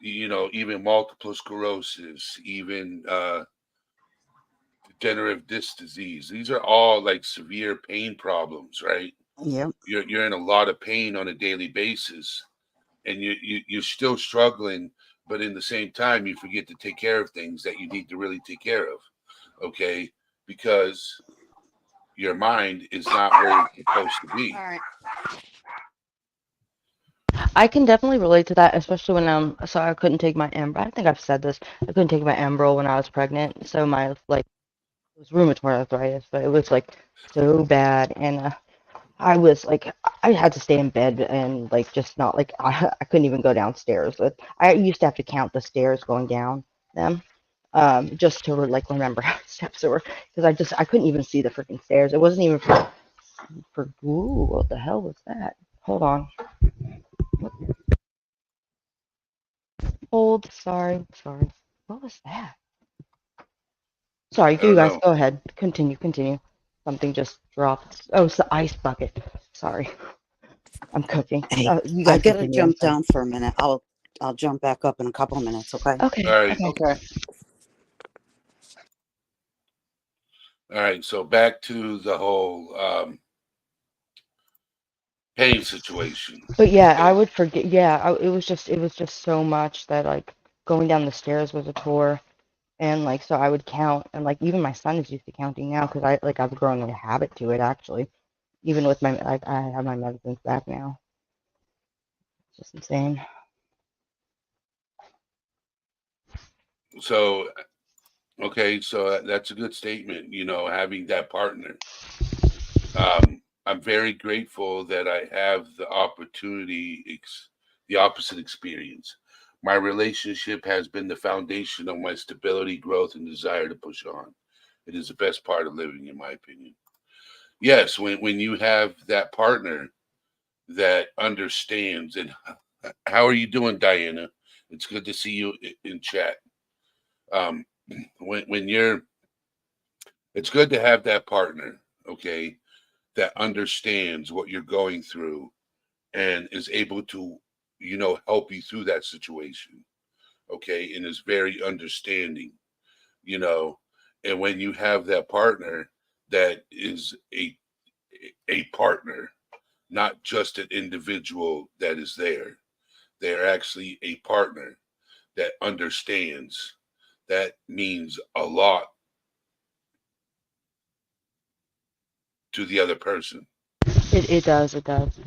you know, even multiple sclerosis, even degenerative disc disease. These are all like severe pain problems, right? Yep. You're in a lot of pain on a daily basis, and you're still struggling, but in the same time, you forget to take care of things that you need to really take care of. Okay, because your mind is not where it's supposed to be. All right. I can definitely relate to that, especially when so I couldn't take my I think I've said this. I couldn't take my Enbrel when I was pregnant, so my like it was rheumatoid arthritis, but it was like so bad, and I was like I had to stay in bed and like just not like I couldn't even go downstairs. I used to have to count the stairs going down them, just to like remember how many steps there were, because I couldn't even see the freaking stairs. It wasn't even for ooh, what the hell was that? Hold on. Hold, sorry. What was that? Sorry, I you don't guys know. go ahead. Continue. Something just dropped. Oh, it's the ice bucket. Sorry, I'm cooking. Hey, You I guys gotta continue. I'm jump sorry. down for a minute. I'll jump back up in a couple of minutes, okay? Okay, All right. okay. Okay. All right. So back to the whole pain situation. But yeah, I Okay. would forget. Yeah, it was just so much that like going down the stairs was a chore, and like so I would count, and like even my son is used to counting now because I've grown a habit to it actually. Even with my like I have my medicines back now. It's just insane. So Okay, so that's a good statement, having that partner. I'm very grateful that I have the opportunity, the opposite experience. My relationship has been the foundation of my stability, growth, and desire to push on. It is the best part of living, in my opinion. Yes, when you have that partner that understands, and how are you doing, Diana? It's good to see you in chat. Um, when you're, it's good to have that partner, okay, that understands what you're going through and is able to, help you through that situation, okay, and is very understanding, you know. And when you have that partner that is a partner, not just an individual that is there, they're actually a partner that understands. That means a lot to the other person. It does. It does.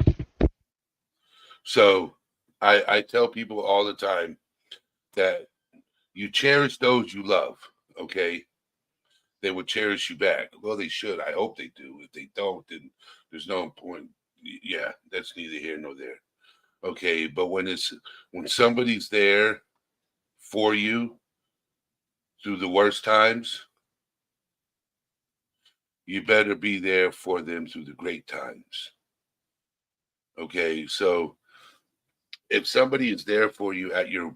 So I tell people all the time that you cherish those you love, okay? They will cherish you back. Well, they should. I hope they do. If they don't, then there's no point. Yeah, that's neither here nor there. Okay, but when somebody's there for you through the worst times, you better be there for them through the great times. Okay, so if somebody is there for you at your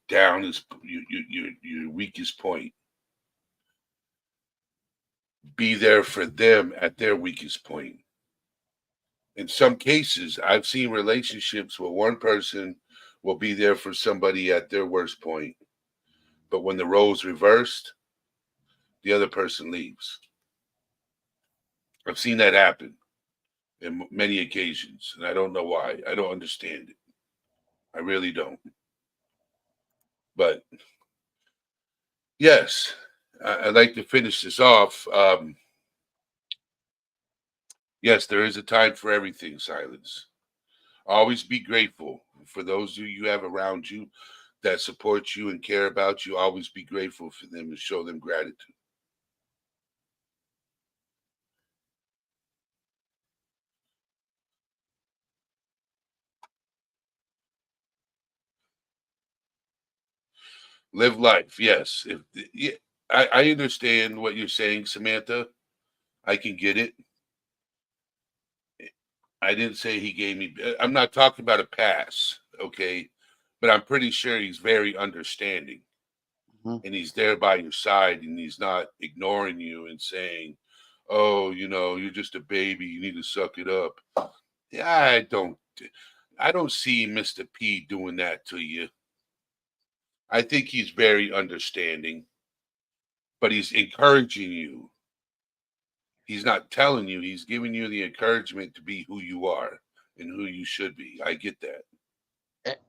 downest, your weakest point, be there for them at their weakest point. In some cases, I've seen relationships where one person will be there for somebody at their worst point, but when the roles reversed, the other person leaves. I've seen that happen in many occasions, and I don't know why. I don't understand it. I really don't. But yes, I'd like to finish this off. Yes, there is a time for everything, Silence. Always be grateful for those who you have around you that support you and care about you. Always be grateful for them and show them gratitude. Live life, yes. If yeah, I understand what you're saying, Samantha. I can get it. I didn't say he gave me. I'm not talking about a pass, okay? But I'm pretty sure he's very understanding, Mhm. and he's there by your side, and he's not ignoring you and saying, "Oh, you're just a baby. You need to suck it up." Yeah, I don't see Mr. P doing that to you. I think he's very understanding, but he's encouraging you. He's not telling you, he's giving you the encouragement to be who you are and who you should be. I get that. E-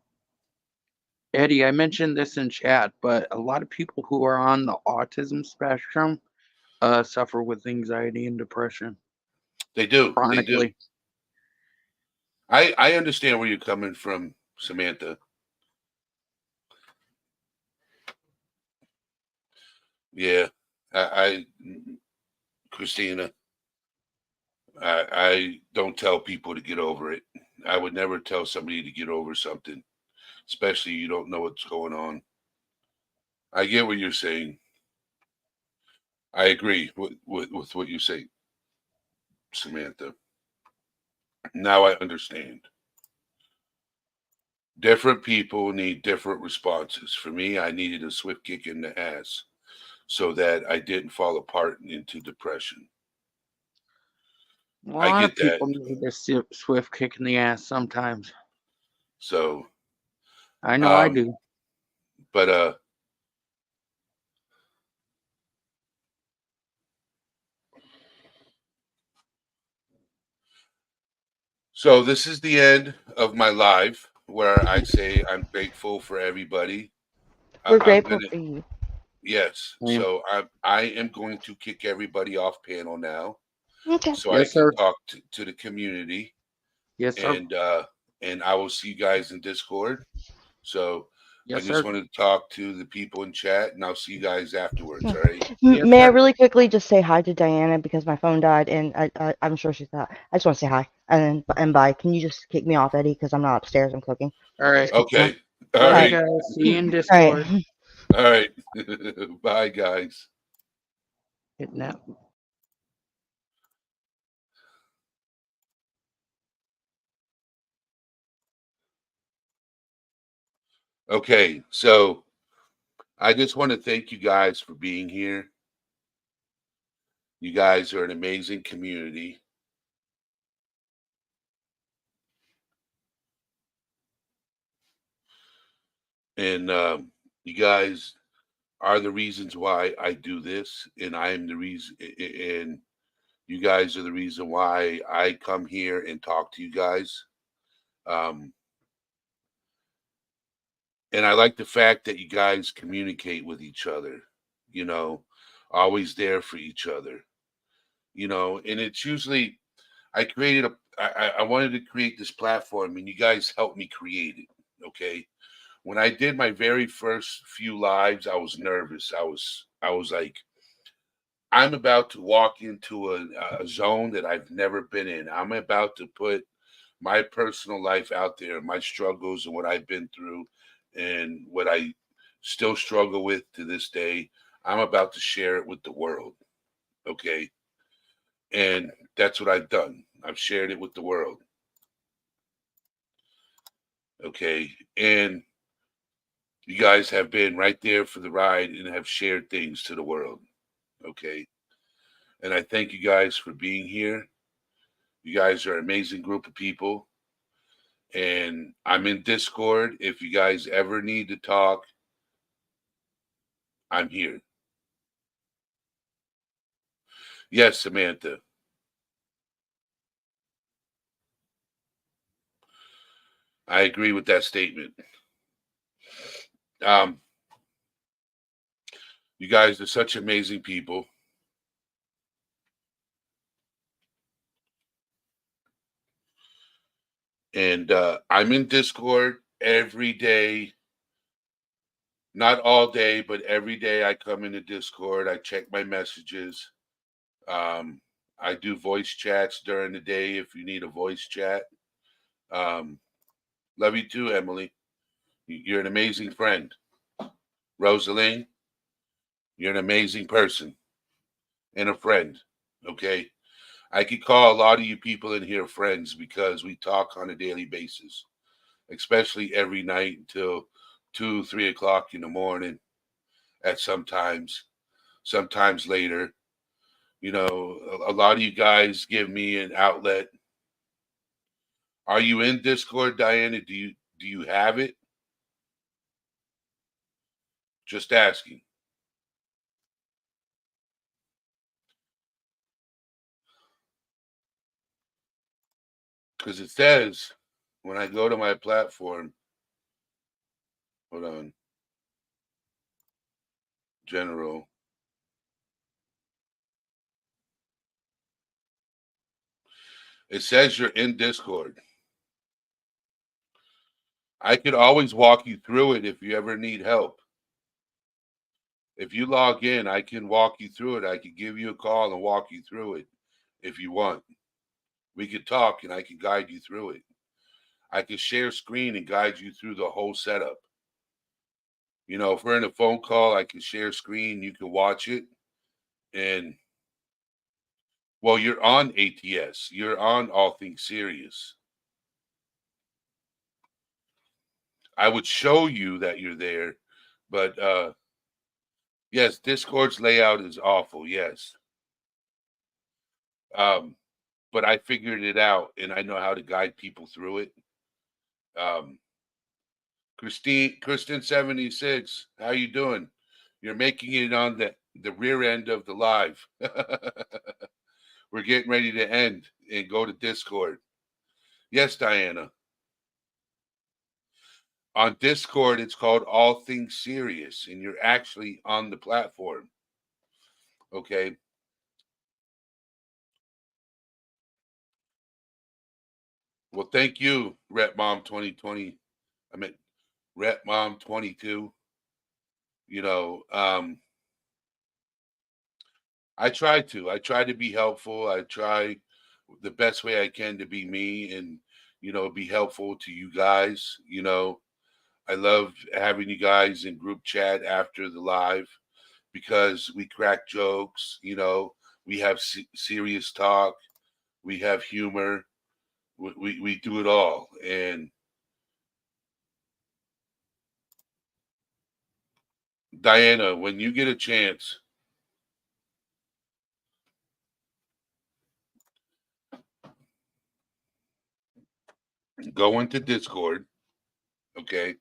Eddie, I mentioned this in chat, but a lot of people who are on the autism spectrum suffer with anxiety and depression They do. They do. chronically. I understand where you're coming from, Samantha. Yeah. I Christina, I don't tell people to get over it. I would never tell somebody to get over something, especially you don't know what's going on. I get what you're saying. I agree with what you say, Samantha. Now I understand. Different people need different responses. For me, I needed a swift kick in the ass so that I didn't fall apart into depression. A I lot of get that. people need a swift kick in the ass sometimes. So, I know I um, do. but so this is the end of my live where I say I'm grateful for everybody. We're I'm grateful gonna for you. Yes. Same. So I am going to kick everybody off panel now Okay. so I Yes, can sir. talk to the community Yes, sir. and I will see you guys in Discord. So Yes, just sir. wanted to talk to the people in chat, and I'll see you guys afterwards. Yeah. All right. Yes, May I sir. really quickly just say hi to Diana because my phone died and I'm sure she's not. I just want to say hi and bye. Can you just kick me off, Eddie? Because I'm not upstairs. I'm cooking. All right. Just kick me off. Okay. All Love right. you guys. See you in All Discord. right. All right. Bye, guys. Hitting that. Okay. So I just want to thank you guys for being here. You guys are an amazing community. And you guys are the reasons why I do this. And I am the reason. And you guys are the reason why I come here and talk to you guys. Um, and I like the fact that you guys communicate with each other, you know, always there for each other, and it's usually I wanted to create this platform and you guys helped me create it. Okay. When I did my very first few lives, I was nervous. I was like, I'm about to walk into a zone that I've never been in. I'm about to put my personal life out there, my struggles and what I've been through and what I still struggle with to this day. I'm about to share it with the world. Okay. And that's what I've done. I've shared it with the world. Okay. And you guys have been right there for the ride and have shared things to the world. Okay. And I thank you guys for being here. You guys are an amazing group of people. And I'm in Discord. If you guys ever need to talk, I'm here. Yes, Samantha. I agree with that statement. Um, you guys are such amazing people. And I'm in Discord every day. Not all day, but every day I come into Discord. I check my messages. Um, I do voice chats during the day if you need a voice chat. Um, love you too, Emily. You're an amazing friend. Rosaline, you're an amazing person and a friend. Okay. I could call a lot of you people in here friends because we talk on a daily basis, especially every night until 2, 3 o'clock in the morning at sometimes later. A lot of you guys give me an outlet. Are you in Discord, Diana? Do you have it? Just asking. Because it says when I go to my platform, hold on, general. It says you're in Discord. I could always walk you through it if you ever need help. If you log in, I can walk you through it. I could give you a call and walk you through it if you want. We could talk and I can guide you through it. I could share screen and guide you through the whole setup. If we're in a phone call, I can share screen, you can watch it. And well, you're on ATS, you're on All Things Serious. I would show you that you're there, but yes, Discord's layout is awful, yes. Um, but I figured it out and I know how to guide people through it. Um, Kristen 76, how you doing? You're making it on the rear end of the live. We're getting ready to end and go to Discord. Yes, Diana. On Discord, it's called All Things Serious, and you're actually on the platform. Okay. Well, thank you, Rep Mom 2020. I mean, Rep Mom 22. You know, I try to be helpful. I try the best way I can to be me and, be helpful to you guys. I love having you guys in group chat after the live because we crack jokes, we have serious talk, we have humor, we do it all. And Diana, when you get a chance, go into Discord, okay?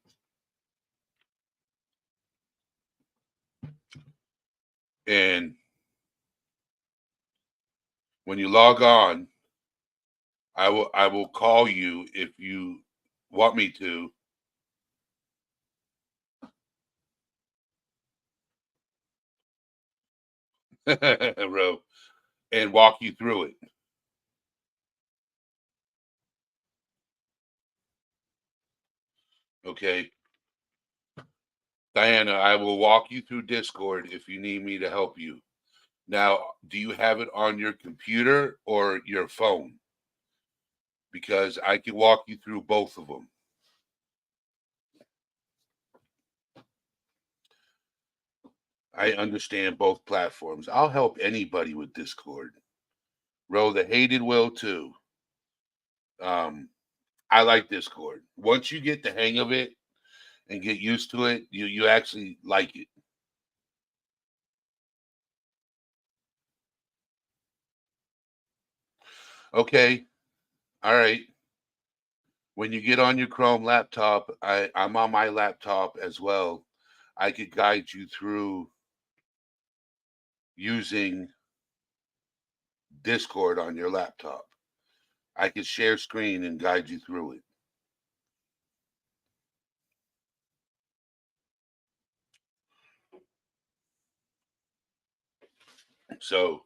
And when you log on, I will call you if you want me to. Ro, and walk you through it. Okay. Diana, I will walk you through Discord if you need me to help you. Now, do you have it on your computer or your phone? Because I can walk you through both of them. I understand both platforms. I'll help anybody with Discord. Ro, the hated will too. I like Discord. Once you get the hang of it and get used to it, you actually like it. Okay. All right. When you get on your Chrome laptop, I'm on my laptop as well. I could guide you through using Discord on your laptop. I could share screen and guide you through it. So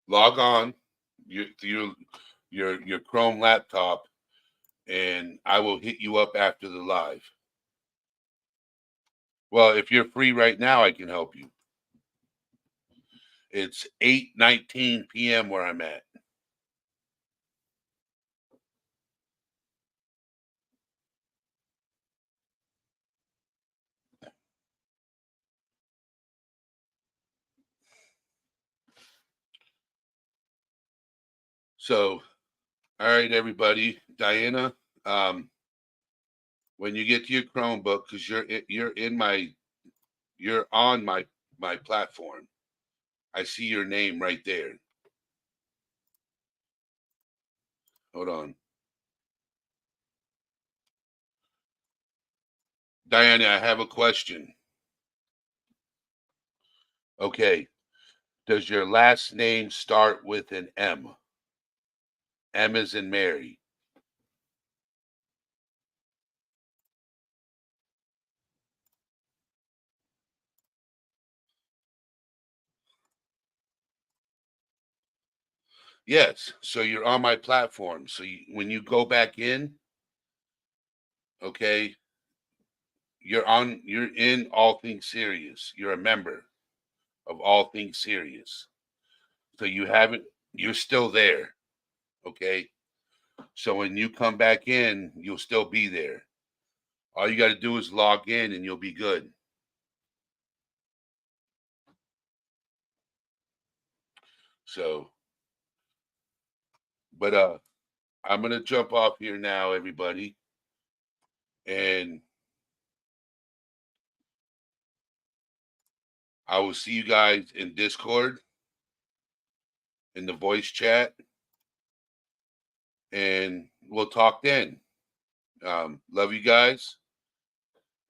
log on your Chrome laptop, and I will hit you up after the live. Well, if you're free right now, I can help you. It's 8:19 p.m. where I'm at. So, all right, everybody. Diana, when you get to your Chromebook, because you're on my platform. I see your name right there. Hold on. Diana, I have a question. Okay. Does your last name start with an M? M as in Mary. Yes. So you're on my platform. So when you go back in, okay, you're in All Things Serious. You're a member of All Things Serious. So you're still there. Okay. So when you come back in, you'll still be there. All you got to do is log in and you'll be good. So, but I'm going to jump off here now, everybody. And I will see you guys in Discord, in the voice chat, and we'll talk then. Love you guys.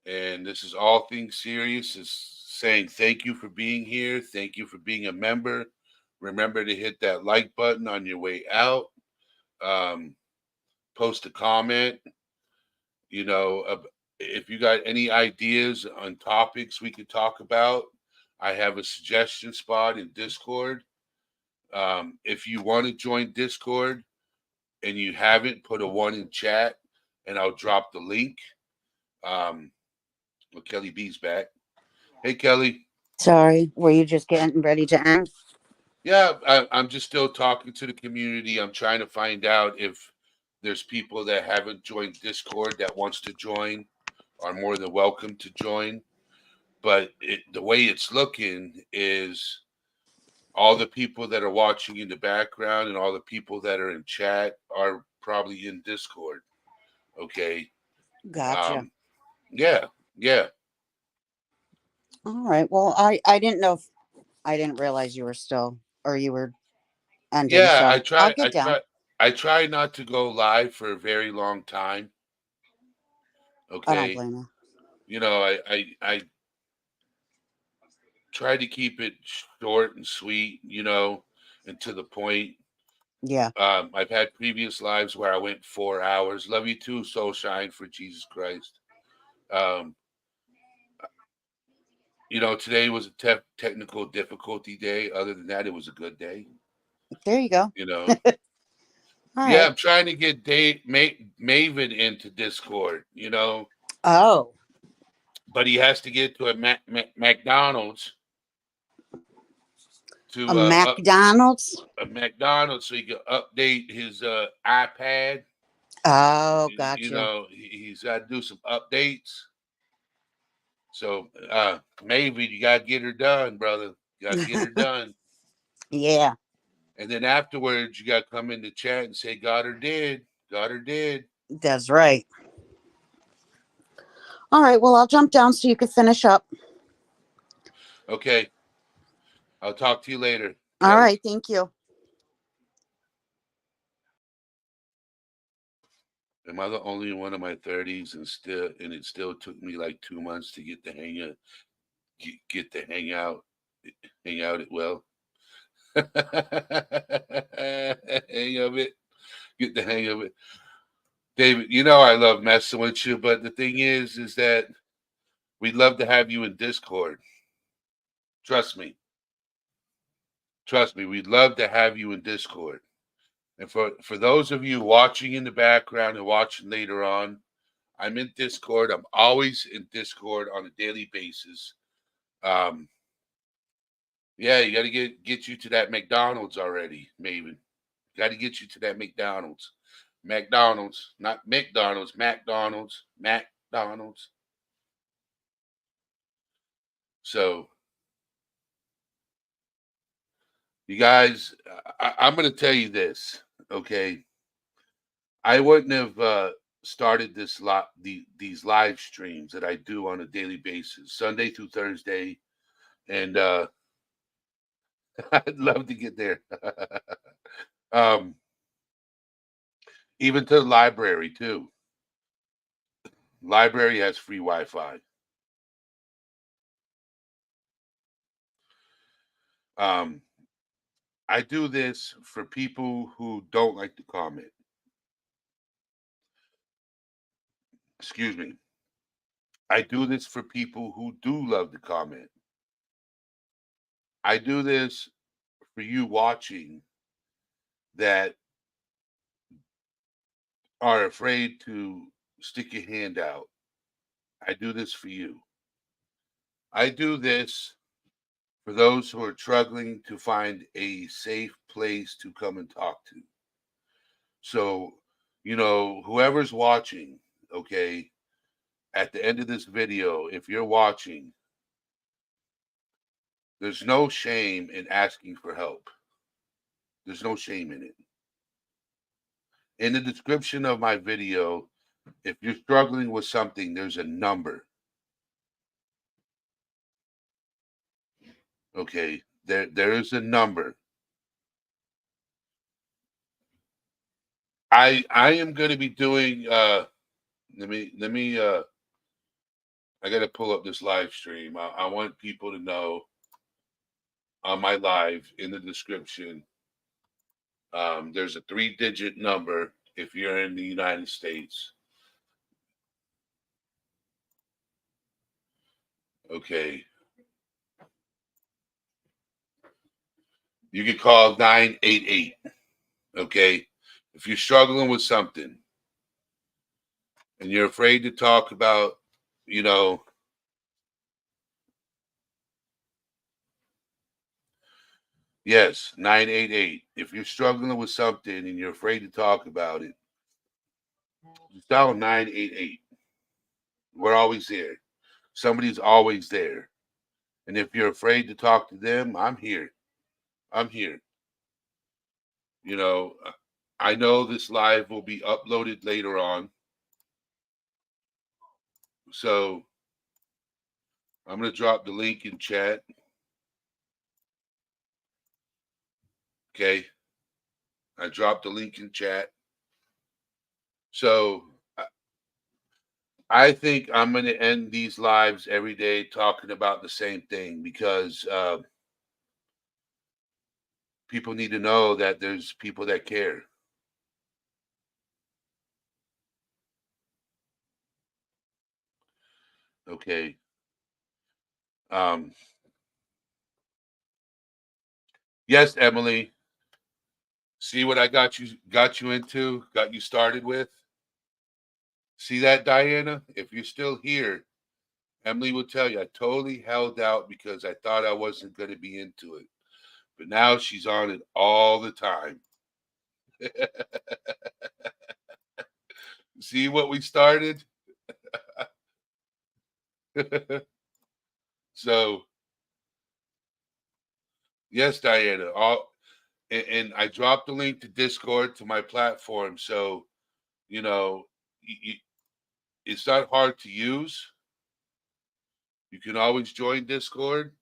And this is All Things Serious is saying thank you for being here. Thank you for being a member. Remember to hit that like button on your way out. Post a comment. If you got any ideas on topics we could talk about, I have a suggestion spot in Discord. If you want to join Discord and you haven't, put a 1 in chat and I'll drop the link. Well, Kelly B's back. Hey, Kelly. Sorry, were you just getting ready to end? Yeah, I'm just still talking to the community. I'm trying to find out if there's people that haven't joined Discord that wants to join, are more than welcome to join. But the way it's looking is all the people that are watching in the background and all the people that are in chat are probably in Discord. Okay. Gotcha. Yeah, yeah. All right. Well, I didn't know if I didn't realize you were still or you were ending. Yeah, So I'll get down. I try not to go live for a very long time. I don't Okay. blame you. You know, I try to keep it short and sweet, you know, and to the point. Yeah. I've had previous lives where I went 4 hours. Love you too, Soul Shine for Jesus Christ. Um, you know, today was a technical difficulty day. Other than that, it was a good day. There you go. You know, All yeah, right. I'm trying to get Maven into Discord. You know, Oh, but he has to get to a McDonald's a to McDonald's. a McDonald's so he can update his iPad. Oh, You gotcha. know, he's got to do some updates. So maybe you gotta get her done, brother. You gotta get her done. Yeah, And then afterwards you gotta come in the chat and say, got her did. Got her did. that's right. All right. Well, I'll jump down so you can finish up. Okay. I'll talk to you later. All Kelly. right. Thank you. Am I the only one in my 30s and it still took me like 2 months to get the hang of get the hang out at well. hang of it. Get the hang of it. David, you know I love messing with you, but the thing is that we'd love to have you in Discord. Trust me. Trust me, we'd love to have you in Discord. And for those of you watching in the background and watching later on, I'm in Discord. I'm always in Discord on a daily basis. Yeah, you got to get you to that McDonald's already, Maven. Got to get you to that McDonald's. McDonald's, not McDonald's, McDonald's, McDonald's. So, you guys, I'm going to tell you this, okay? I wouldn't have started these live streams that I do on a daily basis, Sunday through Thursday, and I'd love to get there. Even to the library too. Library has free Wi-Fi. I do this for people who don't like to comment. Excuse me. I do this for people who do love to comment. I do this for you watching that are afraid to stick your hand out. I do this for you. I do this for those who are struggling to find a safe place to come and talk to. So, you know, whoever's watching, okay, at the end of this video, if you're watching, there's no shame in asking for help. There's no shame in it. In the description of my video, if you're struggling with something, there's a number. Okay, there is a number. I am going to be doing let me I got to pull up this live stream. I want people to know on my live in the description. There's a 3-digit number if you're in the United States. Okay. You can call 988. Okay. If you're struggling with something and you're afraid to talk about you know, yes, 988. If you're struggling with something and you're afraid to talk about it, just dial 988. We're always there. Somebody's always there. And if you're afraid to talk to them, I'm here. I'm here. You know, I know this live will be uploaded later on. So I'm going to drop the link in chat. Okay. I dropped the link in chat. So I think I'm going to end these lives every day talking about the same thing because people need to know that there's people that care. Okay. Yes, Emily. See what I got you into, got you started with? See that, Diana? If you're still here, Emily will tell you I totally held out because I thought I wasn't going to be into it. But now she's on it all the time. See what we started? So, yes, Diana. And I dropped the link to Discord to my platform. So, you know, it's not hard to use. You can always join Discord.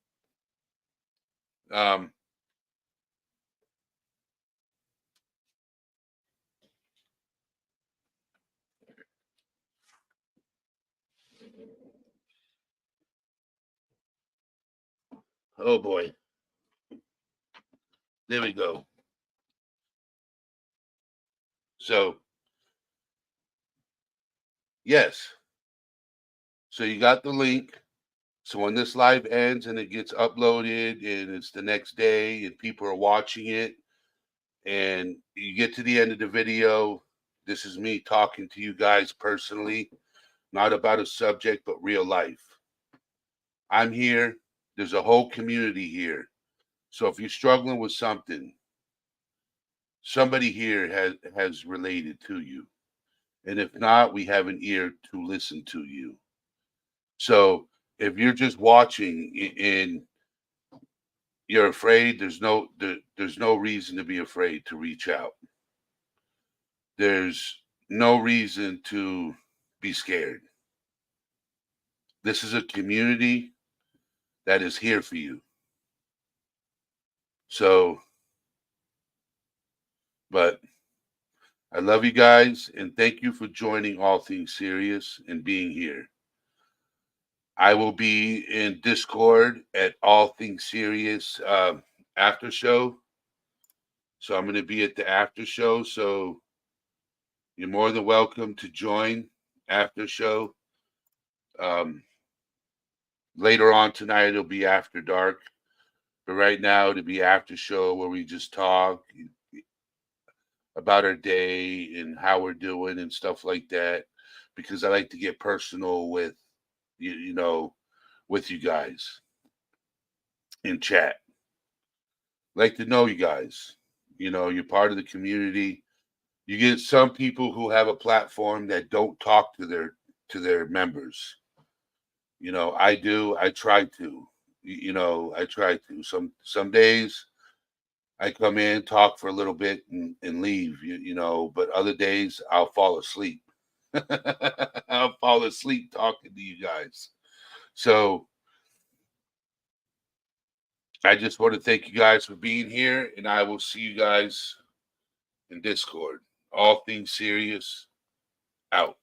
Oh boy. There we go. So, yes. So you got the link. So when this live ends and it gets uploaded and it's the next day and people are watching it and you get to the end of the video, this is me talking to you guys personally, not about a subject, but real life. I'm here. There's a whole community here. So if you're struggling with something, somebody here has related to you. And if not, we have an ear to listen to you. So if you're just watching and you're afraid, there's no reason to be afraid to reach out. There's no reason to be scared. This is a community that is here for you. So, but I love you guys and thank you for joining All Things Serious and being here. I will be in Discord at All Things Serious after show. So I'm going to be at the after show. So you're more than welcome to join after show. Later on tonight, it'll be after dark. But right now, it'll be after show where we just talk about our day and how we're doing and stuff like that. Because I like to get personal with you know, with you guys in chat. Like to know you guys. You know, you're part of the community. You get some people who have a platform that don't talk to their members. You know, I do. I try to. You know, I try to. Some days I come in, talk for a little bit, and leave. You know, but other days I'll fall asleep. I'll fall asleep talking to you guys. So I just want to thank you guys for being here, and I will see you guys in Discord. All Things Serious out.